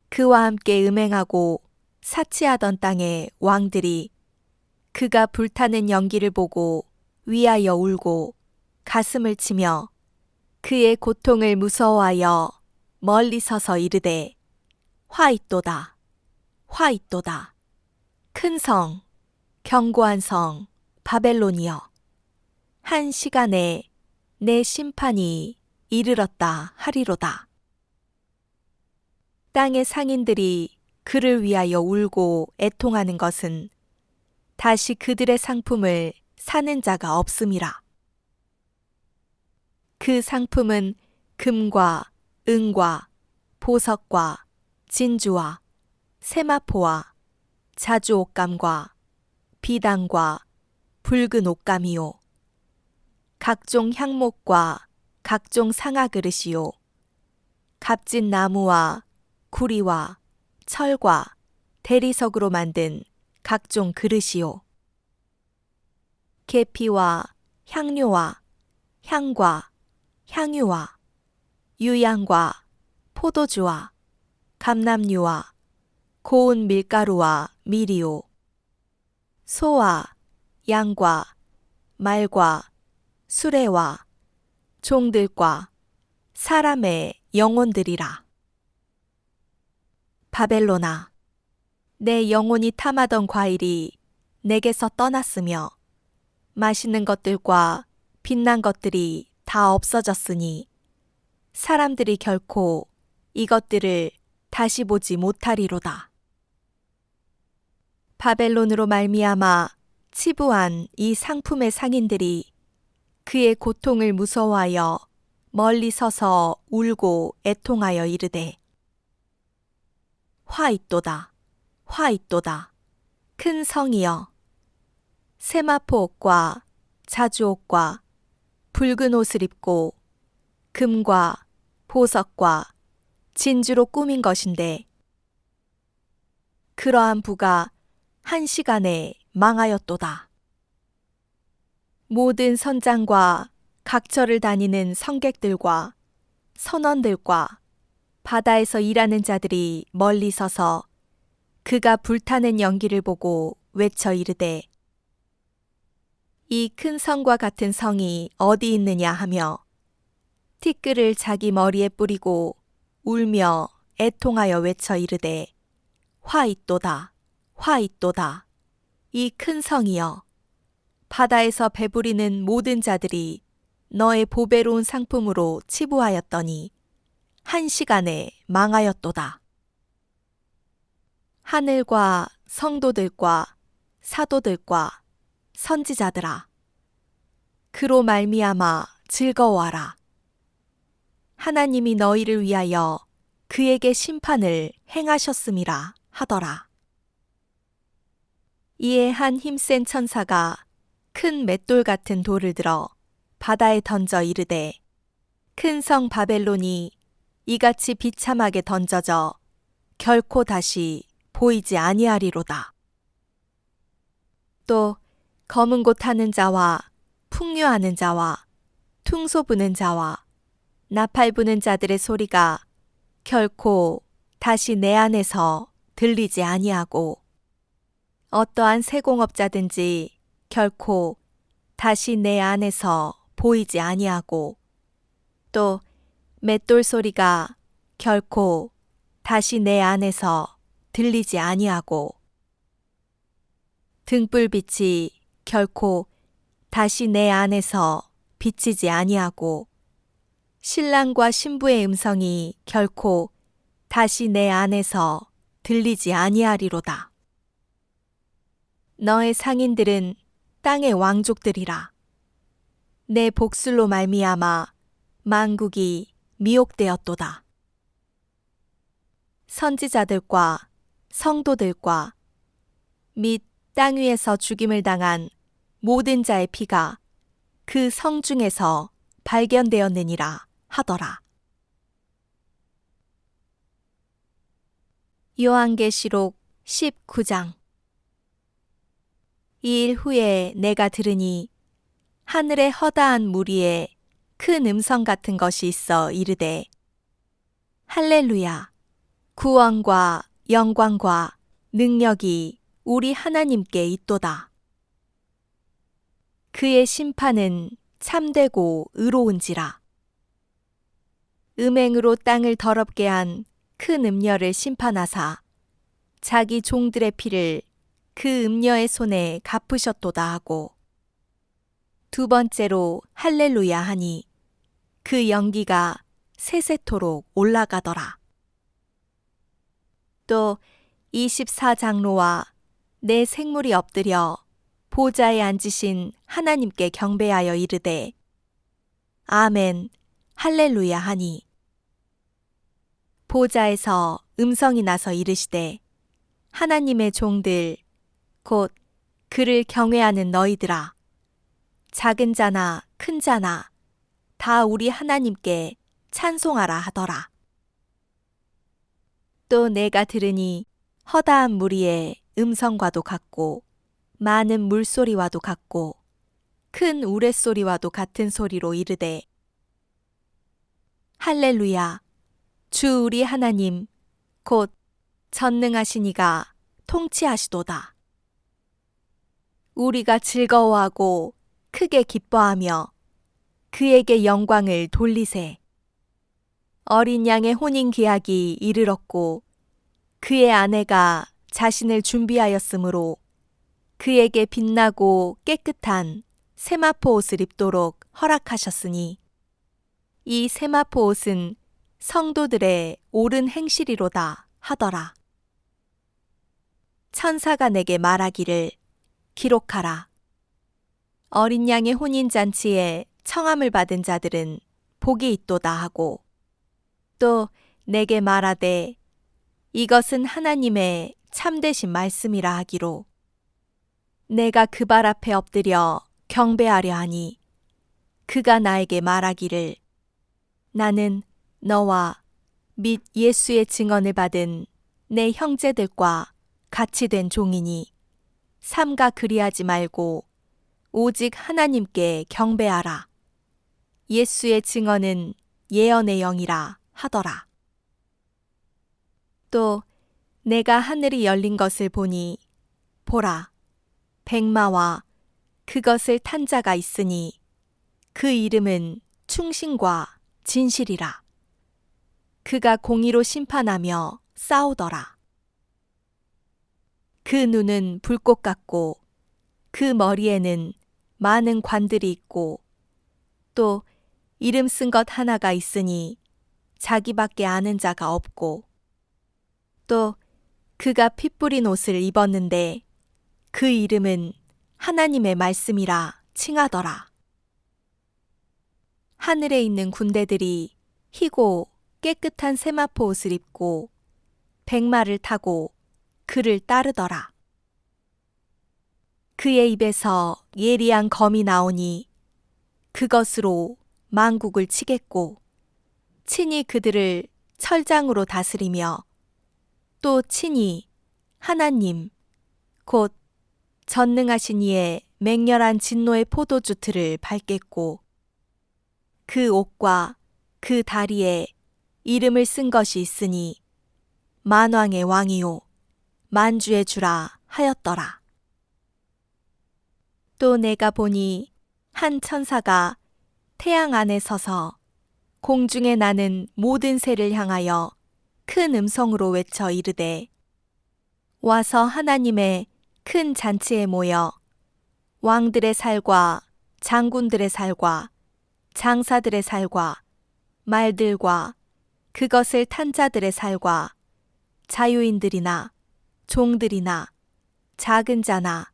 그와 함께 음행하고 사치하던 땅의 왕들이 그가 불타는 연기를 보고 위하여 울고 가슴을 치며 그의 고통을 무서워하여 멀리 서서 이르되 화 있도다. 화 있도다. 큰 성, 견고한 성, 바벨론이여. 한 시간에 내 심판이 이르렀다 하리로다. 땅의 상인들이 그를 위하여 울고 애통하는 것은 다시 그들의 상품을 사는 자가 없음이라. 그 상품은 금과 은과 보석과 진주와 세마포와 자주 옷감과 비단과 붉은 옷감이요. 각종 향목과 각종 상아 그릇이요. 값진 나무와 구리와 철과 대리석으로 만든 각종 그릇이요. 계피와 향료와 향과 향유와 유향과 포도주와 감람류와 고운 밀가루와 밀이요. 소와 양과 말과 수레와 종들과 사람의 영혼들이라. 바벨론아, 내 영혼이 탐하던 과일이 내게서 떠났으며 맛있는 것들과 빛난 것들이 다 없어졌으니 사람들이 결코 이것들을 다시 보지 못하리로다. 바벨론으로 말미암아 치부한 이 상품의 상인들이 그의 고통을 무서워하여 멀리 서서 울고 애통하여 이르되 화 있도다. 화 있도다. 큰 성이여. 세마포 옷과 자주 옷과 붉은 옷을 입고 금과 보석과 진주로 꾸민 것인데 그러한 부가 1시간에 망하였도다. 모든 선장과 각처를 다니는 성객들과 선원들과 바다에서 일하는 자들이 멀리 서서 그가 불타는 연기를 보고 외쳐 이르되 이 큰 성과 같은 성이 어디 있느냐 하며 티끌을 자기 머리에 뿌리고 울며 애통하여 외쳐 이르되 화 있도다 화 있도다 이 큰 성이여 바다에서 배부리는 모든 자들이 너의 보배로운 상품으로 치부하였더니 1시간에 망하였도다. 하늘과 성도들과 사도들과 선지자들아 그로 말미암아 즐거워하라. 하나님이 너희를 위하여 그에게 심판을 행하셨음이라 하더라. 이에 한 힘센 천사가 큰 맷돌 같은 돌을 들어 바다에 던져 이르되 큰 성 바벨론이 이같이 비참하게 던져져 결코 다시 보이지 아니하리로다. 또 검은 곳 타는 자와 풍류하는 자와 퉁소 부는 자와 나팔 부는 자들의 소리가 결코 다시 내 안에서 들리지 아니하고 어떠한 세공업자든지 결코 다시 내 안에서 보이지 아니하고 또 맷돌 소리가 결코 다시 내 안에서 들리지 아니하고 등불빛이 결코 다시 내 안에서 비치지 아니하고 신랑과 신부의 음성이 결코 다시 내 안에서 들리지 아니하리로다. 너의 상인들은 땅의 왕족들이라. 내 복술로 말미암아 만국이 미혹되었도다. 선지자들과 성도들과 및 땅 위에서 죽임을 당한 모든 자의 피가 그 성 중에서 발견되었느니라 하더라. 요한계시록 19장. 이 일 후에 내가 들으니 하늘의 허다한 무리에 큰 음성 같은 것이 있어 이르되 할렐루야 구원과 영광과 능력이 우리 하나님께 있도다. 그의 심판은 참되고 의로운지라. 음행으로 땅을 더럽게 한 큰 음녀를 심판하사 자기 종들의 피를 그 음녀의 손에 갚으셨도다 하고 두 번째로 할렐루야 하니 그 연기가 세세토록 올라가더라. 또 24장로와 내 생물이 엎드려 보좌에 앉으신 하나님께 경배하여 이르되 아멘 할렐루야 하니 보좌에서 음성이 나서 이르시되 하나님의 종들 곧 그를 경외하는 너희들아 작은 자나 큰 자나 다 우리 하나님께 찬송하라 하더라. 또 내가 들으니 허다한 무리의 음성과도 같고 많은 물소리와도 같고 큰 우레소리와도 같은 소리로 이르되 할렐루야 주 우리 하나님 곧 전능하신 이가 통치하시도다. 우리가 즐거워하고 크게 기뻐하며 그에게 영광을 돌리세. 어린 양의 혼인 계약이 이르렀고 그의 아내가 자신을 준비하였으므로 그에게 빛나고 깨끗한 세마포 옷을 입도록 허락하셨으니 이 세마포 옷은 성도들의 옳은 행실이로다 하더라. 천사가 내게 말하기를 기록하라. 어린 양의 혼인잔치에 청함을 받은 자들은 복이 있도다 하고 또 내게 말하되 이것은 하나님의 참되신 말씀이라 하기로 내가 그 발 앞에 엎드려 경배하려 하니 그가 나에게 말하기를 나는 너와 및 예수의 증언을 받은 내 형제들과 같이 된 종이니 삼가 그리하지 말고 오직 하나님께 경배하라. 예수의 증언은 예언의 영이라 하더라. 또 내가 하늘이 열린 것을 보니 보라, 백마와 그것을 탄 자가 있으니 그 이름은 충신과 진실이라. 그가 공의로 심판하며 싸우더라. 그 눈은 불꽃 같고 그 머리에는 많은 관들이 있고 또 이름 쓴 것 하나가 있으니 자기밖에 아는 자가 없고 또 그가 피 뿌린 옷을 입었는데 그 이름은 하나님의 말씀이라 칭하더라. 하늘에 있는 군대들이 희고 깨끗한 세마포 옷을 입고 백마를 타고 그를 따르더라. 그의 입에서 예리한 검이 나오니 그것으로 만국을 치겠고 친히 그들을 철장으로 다스리며 또 친히 하나님 곧 전능하신 이의 맹렬한 진노의 포도주 틀을 밟겠고 그 옷과 그 다리에 이름을 쓴 것이 있으니 만왕의 왕이요 만주의 주라 하였더라. 또 내가 보니 한 천사가 태양 안에 서서 공중에 나는 모든 새를 향하여 큰 음성으로 외쳐 이르되 와서 하나님의 큰 잔치에 모여 왕들의 살과 장군들의 살과 장사들의 살과 말들과 그것을 탄 자들의 살과 자유인들이나 종들이나 작은 자나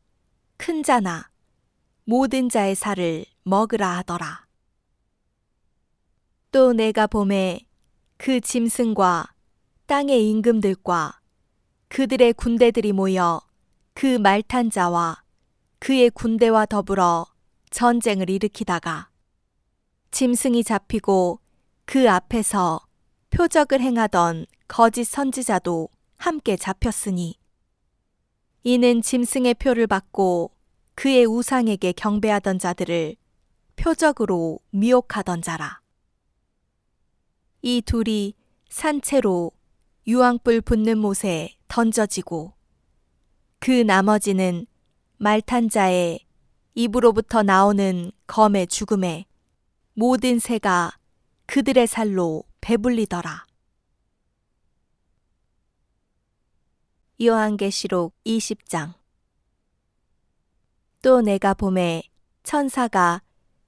큰 자나 모든 자의 살을 먹으라 하더라. 또 내가 보매 그 짐승과 땅의 임금들과 그들의 군대들이 모여 그 말탄 자와 그의 군대와 더불어 전쟁을 일으키다가 짐승이 잡히고 그 앞에서 표적을 행하던 거짓 선지자도 함께 잡혔으니 이는 짐승의 표를 받고 그의 우상에게 경배하던 자들을 표적으로 미혹하던 자라. 이 둘이 산채로 유황불 붙는 못에 던져지고 그 나머지는 말탄 자의 입으로부터 나오는 검의 죽음에 모든 새가 그들의 살로 배불리더라. 요한계시록 20장. 또 내가 보매 천사가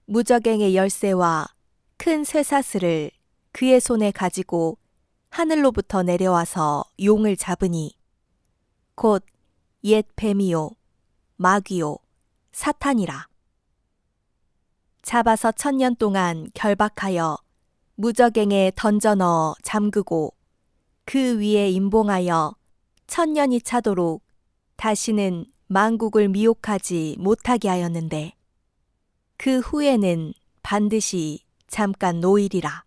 무저갱의 열쇠와 큰 쇠사슬을 그의 손에 가지고 하늘로부터 내려와서 용을 잡으니 곧 옛 뱀이요 마귀요 사탄이라. 잡아서 1000년 동안 결박하여 무저갱에 던져 넣어 잠그고 그 위에 임봉하여 1000년이 차도록 다시는 만국을 미혹하지 못하게 하였는데 그 후에는 반드시 잠깐 노일이라.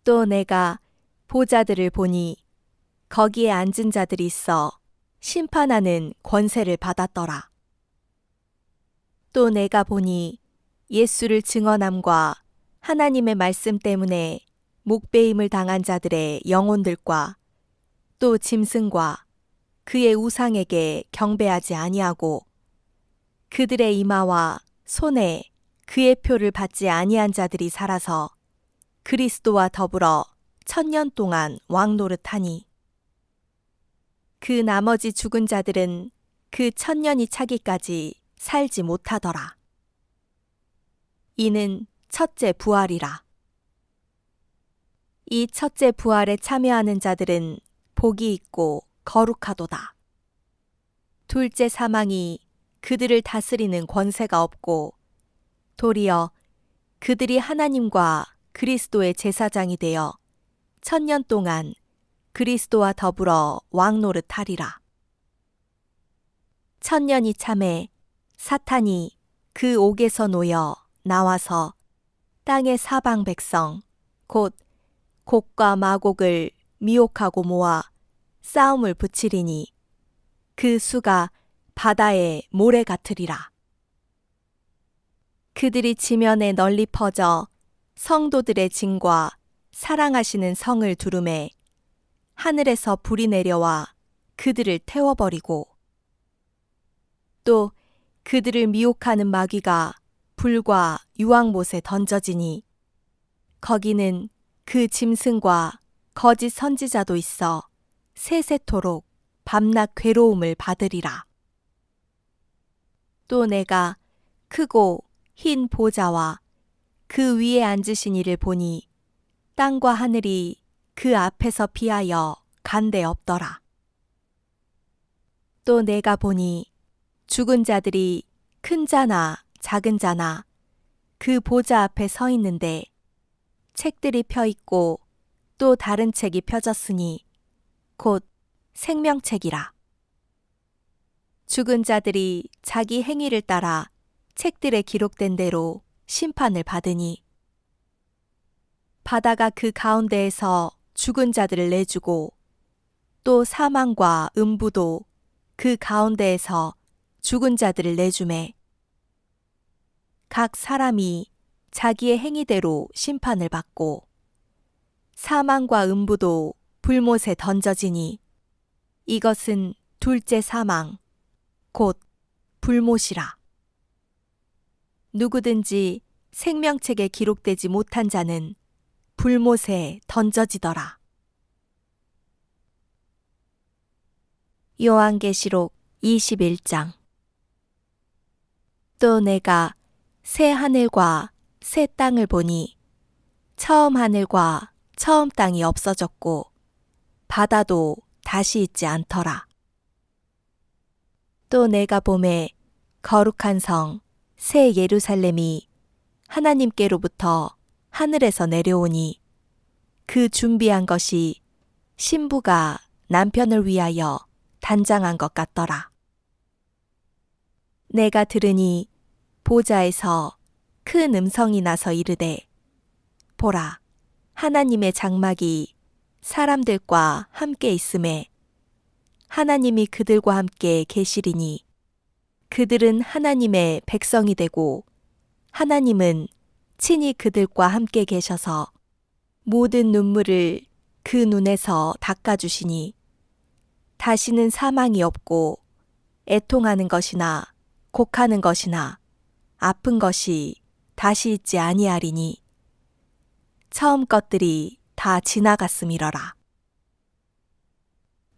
또 내가 보좌들을 보니 거기에 앉은 자들이 있어 심판하는 권세를 받았더라. 또 내가 보니 예수를 증언함과 하나님의 말씀 때문에 목베임을 당한 자들의 영혼들과 또 짐승과 그의 우상에게 경배하지 아니하고 그들의 이마와 손에 그의 표를 받지 아니한 자들이 살아서 그리스도와 더불어 1000년 동안 왕노릇하니 그 나머지 죽은 자들은 그 1000년이 차기까지 살지 못하더라. 이는 첫째 부활이라. 이 첫째 부활에 참여하는 자들은 복이 있고 거룩하도다. 둘째 사망이 그들을 다스리는 권세가 없고 도리어 그들이 하나님과 그리스도의 제사장이 되어 1000년 동안 그리스도와 더불어 왕노릇하리라. 1000년이 참에 사탄이 그 옥에서 놓여 나와서 땅의 사방 백성, 곧 곡과 마곡을 미혹하고 모아 싸움을 붙이리니 그 수가 바다의 모래 같으리라. 그들이 지면에 널리 퍼져 성도들의 진과 사랑하시는 성을 두루매 하늘에서 불이 내려와 그들을 태워버리고 또 그들을 미혹하는 마귀가 불과 유황못에 던져지니 거기는 그 짐승과 거짓 선지자도 있어 세세토록 밤낮 괴로움을 받으리라. 또 내가 크고 흰 보좌와 그 위에 앉으신 이를 보니 땅과 하늘이 그 앞에서 피하여 간데 없더라. 또 내가 보니 죽은 자들이 큰 자나 작은 자나 그 보좌 앞에 서 있는데 책들이 펴 있고 또 다른 책이 펴졌으니 곧 생명책이라. 죽은 자들이 자기 행위를 따라 책들에 기록된 대로 심판을 받으니 바다가 그 가운데에서 죽은 자들을 내주고 또 사망과 음부도 그 가운데에서 죽은 자들을 내주매 각 사람이 자기의 행위대로 심판을 받고 사망과 음부도 불못에 던져지니 이것은 둘째 사망 곧 불못이라. 누구든지 생명책에 기록되지 못한 자는 불못에 던져지더라. 요한계시록 21장. 또 내가 새 하늘과 새 땅을 보니 처음 하늘과 처음 땅이 없어졌고 바다도 다시 있지 않더라. 또 내가 보매 거룩한 성 새 예루살렘이 하나님께로부터 하늘에서 내려오니 그 준비한 것이 신부가 남편을 위하여 단장한 것 같더라. 내가 들으니 보좌에서 큰 음성이 나서 이르되 보라 하나님의 장막이 사람들과 함께 있음에 하나님이 그들과 함께 계시리니 그들은 하나님의 백성이 되고 하나님은 친히 그들과 함께 계셔서 모든 눈물을 그 눈에서 닦아주시니 다시는 사망이 없고 애통하는 것이나 곡하는 것이나 아픈 것이 다시 있지 아니하리니 처음 것들이 다 지나갔음이러라.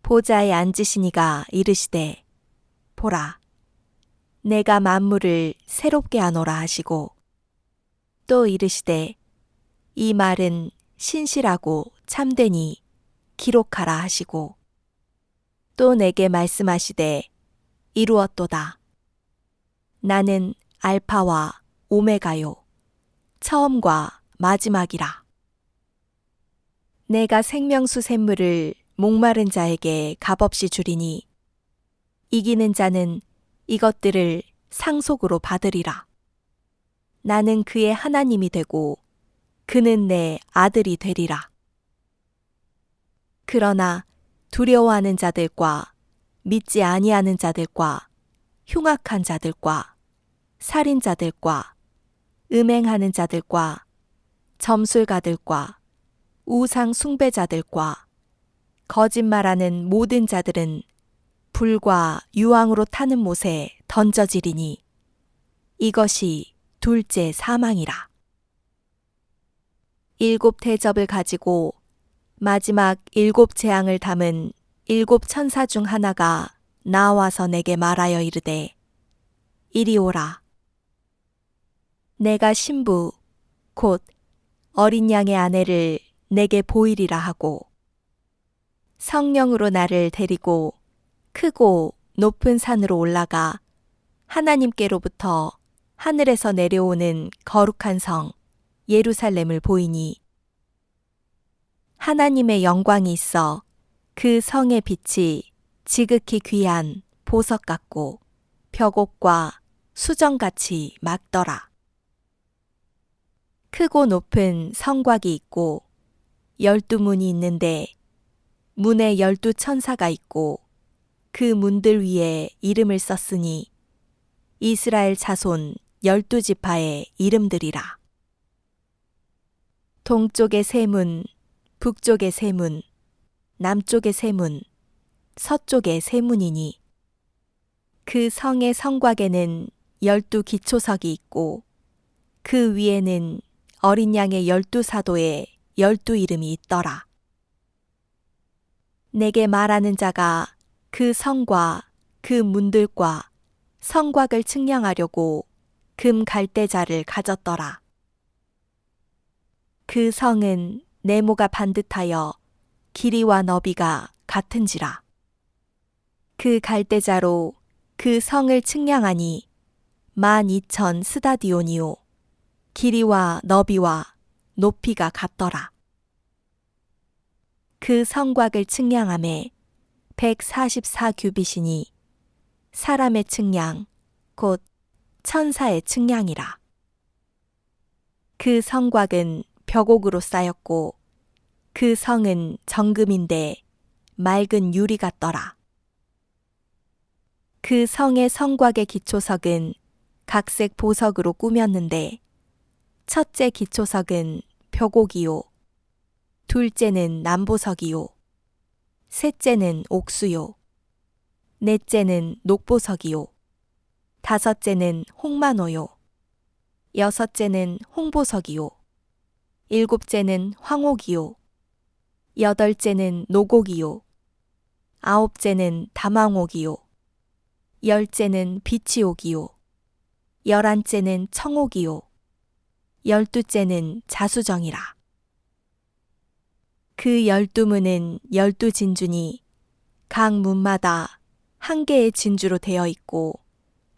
보좌에 앉으신 이가 이르시되 보라 내가 만물을 새롭게 하노라 하시고 또 이르시되 이 말은 신실하고 참되니 기록하라 하시고 또 내게 말씀하시되 이루었도다. 나는 알파와 오메가요 처음과 마지막이라. 내가 생명수 샘물을 목마른 자에게 값없이 주리니 이기는 자는 이것들을 상속으로 받으리라. 나는 그의 하나님이 되고 그는 내 아들이 되리라. 그러나 두려워하는 자들과 믿지 아니하는 자들과 흉악한 자들과 살인자들과 음행하는 자들과 점술가들과 우상 숭배자들과 거짓말하는 모든 자들은 불과 유황으로 타는 못에 던져지리니 이것이 둘째 사망이라. 7 대접을 가지고 마지막 7 재앙을 담은 7 천사 중 하나가 나와서 내게 말하여 이르되 이리 오라. 내가 신부 곧 어린 양의 아내를 내게 보이리라 하고 성령으로 나를 데리고 크고 높은 산으로 올라가 하나님께로부터 하늘에서 내려오는 거룩한 성 예루살렘을 보이니 하나님의 영광이 있어 그 성의 빛이 지극히 귀한 보석 같고 벽옥과 수정같이 맑더라. 크고 높은 성곽이 있고 12문이 있는데 문에 12천사가 있고 그 문들 위에 이름을 썼으니 이스라엘 자손 12지파의 이름들이라. 동쪽의 세 문, 북쪽의 세 문, 남쪽의 세 문, 서쪽의 세 문이니 그 성의 성곽에는 12기초석이 있고 그 위에는 어린 양의 12사도의 12이름이 있더라. 내게 말하는 자가 그 성과 그 문들과 성곽을 측량하려고 금 갈대자를 가졌더라. 그 성은 네모가 반듯하여 길이와 너비가 같은지라. 그 갈대자로 그 성을 측량하니 12,000 스다디온이요 길이와 너비와 높이가 같더라. 그 성곽을 측량함에 144규빗이니 사람의 측량 곧 천사의 측량이라. 그 성곽은 벽옥으로 쌓였고 그 성은 정금인데 맑은 유리 같더라. 그 성의 성곽의 기초석은 각색 보석으로 꾸몄는데 첫째 기초석은 벽옥이요 둘째는 남보석이요 셋째는 옥수요 넷째는 녹보석이요 다섯째는 홍마노요 여섯째는 홍보석이요 일곱째는 황옥이요 여덟째는 노곡이요 아홉째는 다망옥이요 열째는 비치옥이요 열한째는 청옥이요 열두째는 자수정이라. 그 12문은 12진주니 각 문마다 한 개의 진주로 되어 있고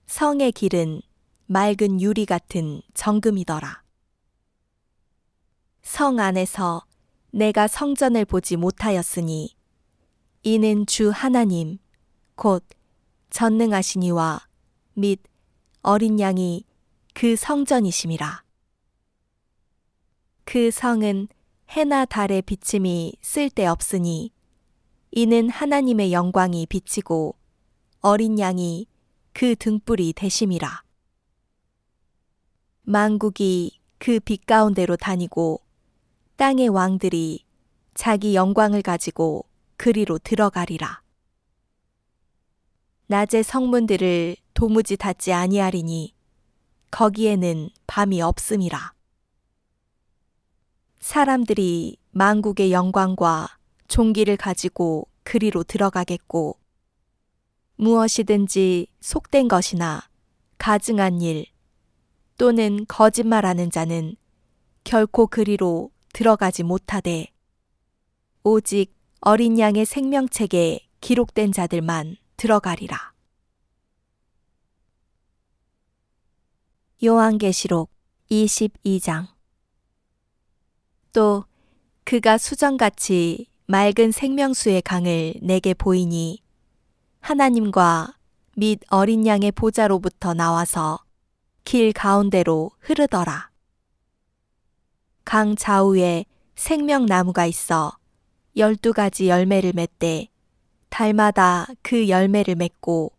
성의 길은 맑은 유리 같은 정금이더라. 성 안에서 내가 성전을 보지 못하였으니 이는 주 하나님 곧 전능하시니와 및 어린 양이 그 성전이심이라. 그 성은 해나 달의 비침이 쓸데없으니 이는 하나님의 영광이 비치고 어린 양이 그 등불이 되심이라. 만국이 그 빛 가운데로 다니고 땅의 왕들이 자기 영광을 가지고 그리로 들어가리라. 낮의 성문들을 도무지 닫지 아니하리니 거기에는 밤이 없음이라. 사람들이 만국의 영광과 존귀를 가지고 그리로 들어가겠고 무엇이든지 속된 것이나 가증한 일 또는 거짓말하는 자는 결코 그리로 들어가지 못하되 오직 어린 양의 생명책에 기록된 자들만 들어가리라. 요한계시록 22장. 또 그가 수정같이 맑은 생명수의 강을 내게 보이니 하나님과 및 어린 양의 보좌로부터 나와서 길 가운데로 흐르더라. 강 좌우에 생명나무가 있어 12가지 열매를 맺되 달마다 그 열매를 맺고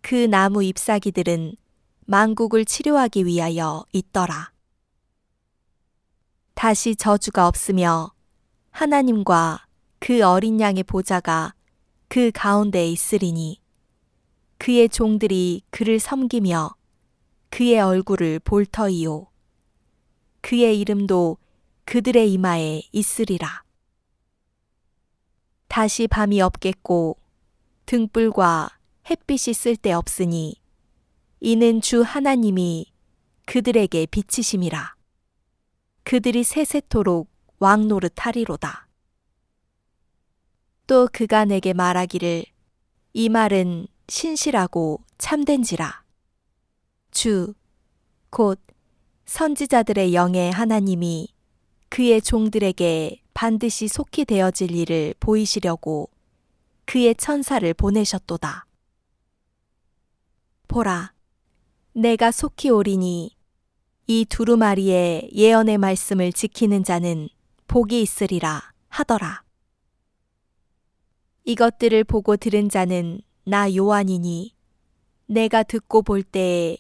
그 나무 잎사귀들은 만국을 치료하기 위하여 있더라. 다시 저주가 없으며 하나님과 그 어린 양의 보좌가 그 가운데에 있으리니 그의 종들이 그를 섬기며 그의 얼굴을 볼 터이요 그의 이름도 그들의 이마에 있으리라. 다시 밤이 없겠고 등불과 햇빛이 쓸데없으니 이는 주 하나님이 그들에게 비치심이라. 그들이 세세토록 왕노릇하리로다. 또 그가 내게 말하기를 이 말은 신실하고 참된지라. 주 곧 선지자들의 영의 하나님이 그의 종들에게 반드시 속히 되어질 일을 보이시려고 그의 천사를 보내셨도다. 보라, 내가 속히 오리니 이 두루마리의 예언의 말씀을 지키는 자는 복이 있으리라 하더라. 이것들을 보고 들은 자는 나 요한이니 내가 듣고 볼 때에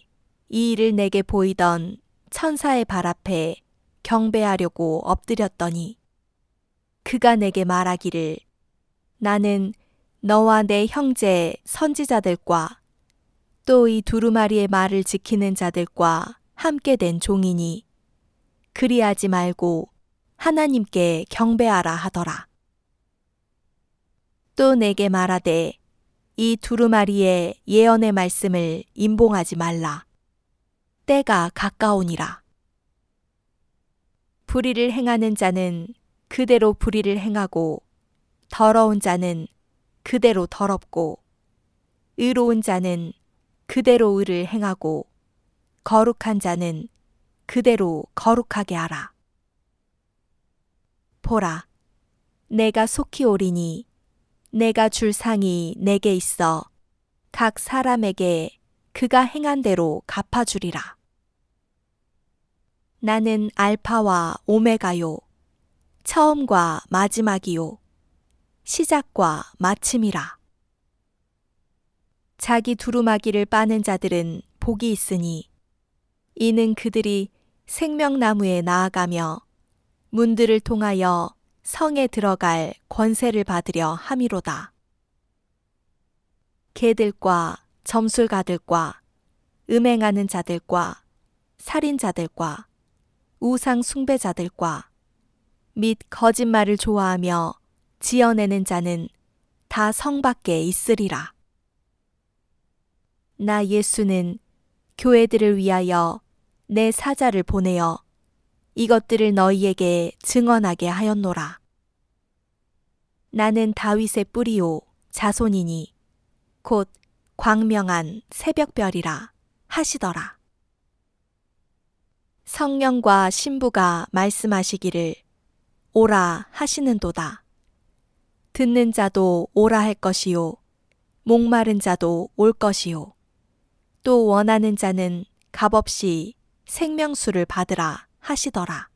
이 일을 내게 보이던 천사의 발 앞에 경배하려고 엎드렸더니 그가 내게 말하기를 나는 너와 내 형제 선지자들과 또 이 두루마리의 말을 지키는 자들과 함께 된 종이니 그리하지 말고 하나님께 경배하라 하더라. 또 내게 말하되 이 두루마리의 예언의 말씀을 임봉하지 말라. 때가 가까우니라. 불의를 행하는 자는 그대로 불의를 행하고 더러운 자는 그대로 더럽고 의로운 자는 그대로 의를 행하고 거룩한 자는 그대로 거룩하게 하라. 보라, 내가 속히 오리니 내가 줄 상이 내게 있어 각 사람에게 그가 행한 대로 갚아주리라. 나는 알파와 오메가요, 처음과 마지막이요, 시작과 마침이라. 자기 두루마기를 빠는 자들은 복이 있으니 이는 그들이 생명나무에 나아가며 문들을 통하여 성에 들어갈 권세를 받으려 함이로다. 개들과 점술가들과 음행하는 자들과 살인자들과 우상 숭배자들과 및 거짓말을 좋아하며 지어내는 자는 다 성 밖에 있으리라. 나 예수는 교회들을 위하여 내 사자를 보내어 이것들을 너희에게 증언하게 하였노라. 나는 다윗의 뿌리요 자손이니 곧 광명한 새벽별이라 하시더라. 성령과 신부가 말씀하시기를 오라 하시는도다. 듣는 자도 오라 할 것이요 목마른 자도 올 것이요 또 원하는 자는 값없이 생명수를 받으라 하시더라.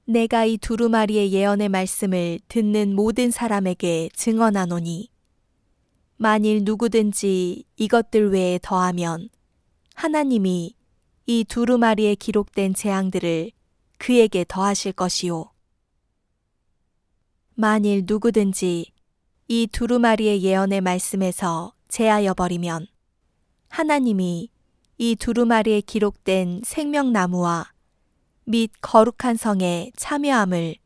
내가 이 두루마리의 예언의 말씀을 듣는 모든 사람에게 증언하노니 만일 누구든지 이것들 외에 더하면 하나님이 이 두루마리에 기록된 재앙들을 그에게 더하실 것이요 만일 누구든지 이 두루마리의 예언의 말씀에서 제하여 버리면 하나님이 이 두루마리에 기록된 생명나무와 및 거룩한 성에 참여함을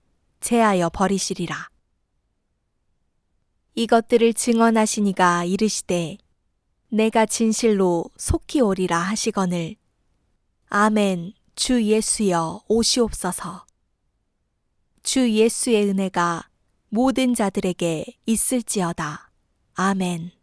제하여 버리시리라. 이것들을 증언하시니가 이르시되 내가 진실로 속히 오리라 하시거늘 아멘. 주 예수여 오시옵소서. 주 예수의 은혜가 모든 자들에게 있을지어다. 아멘.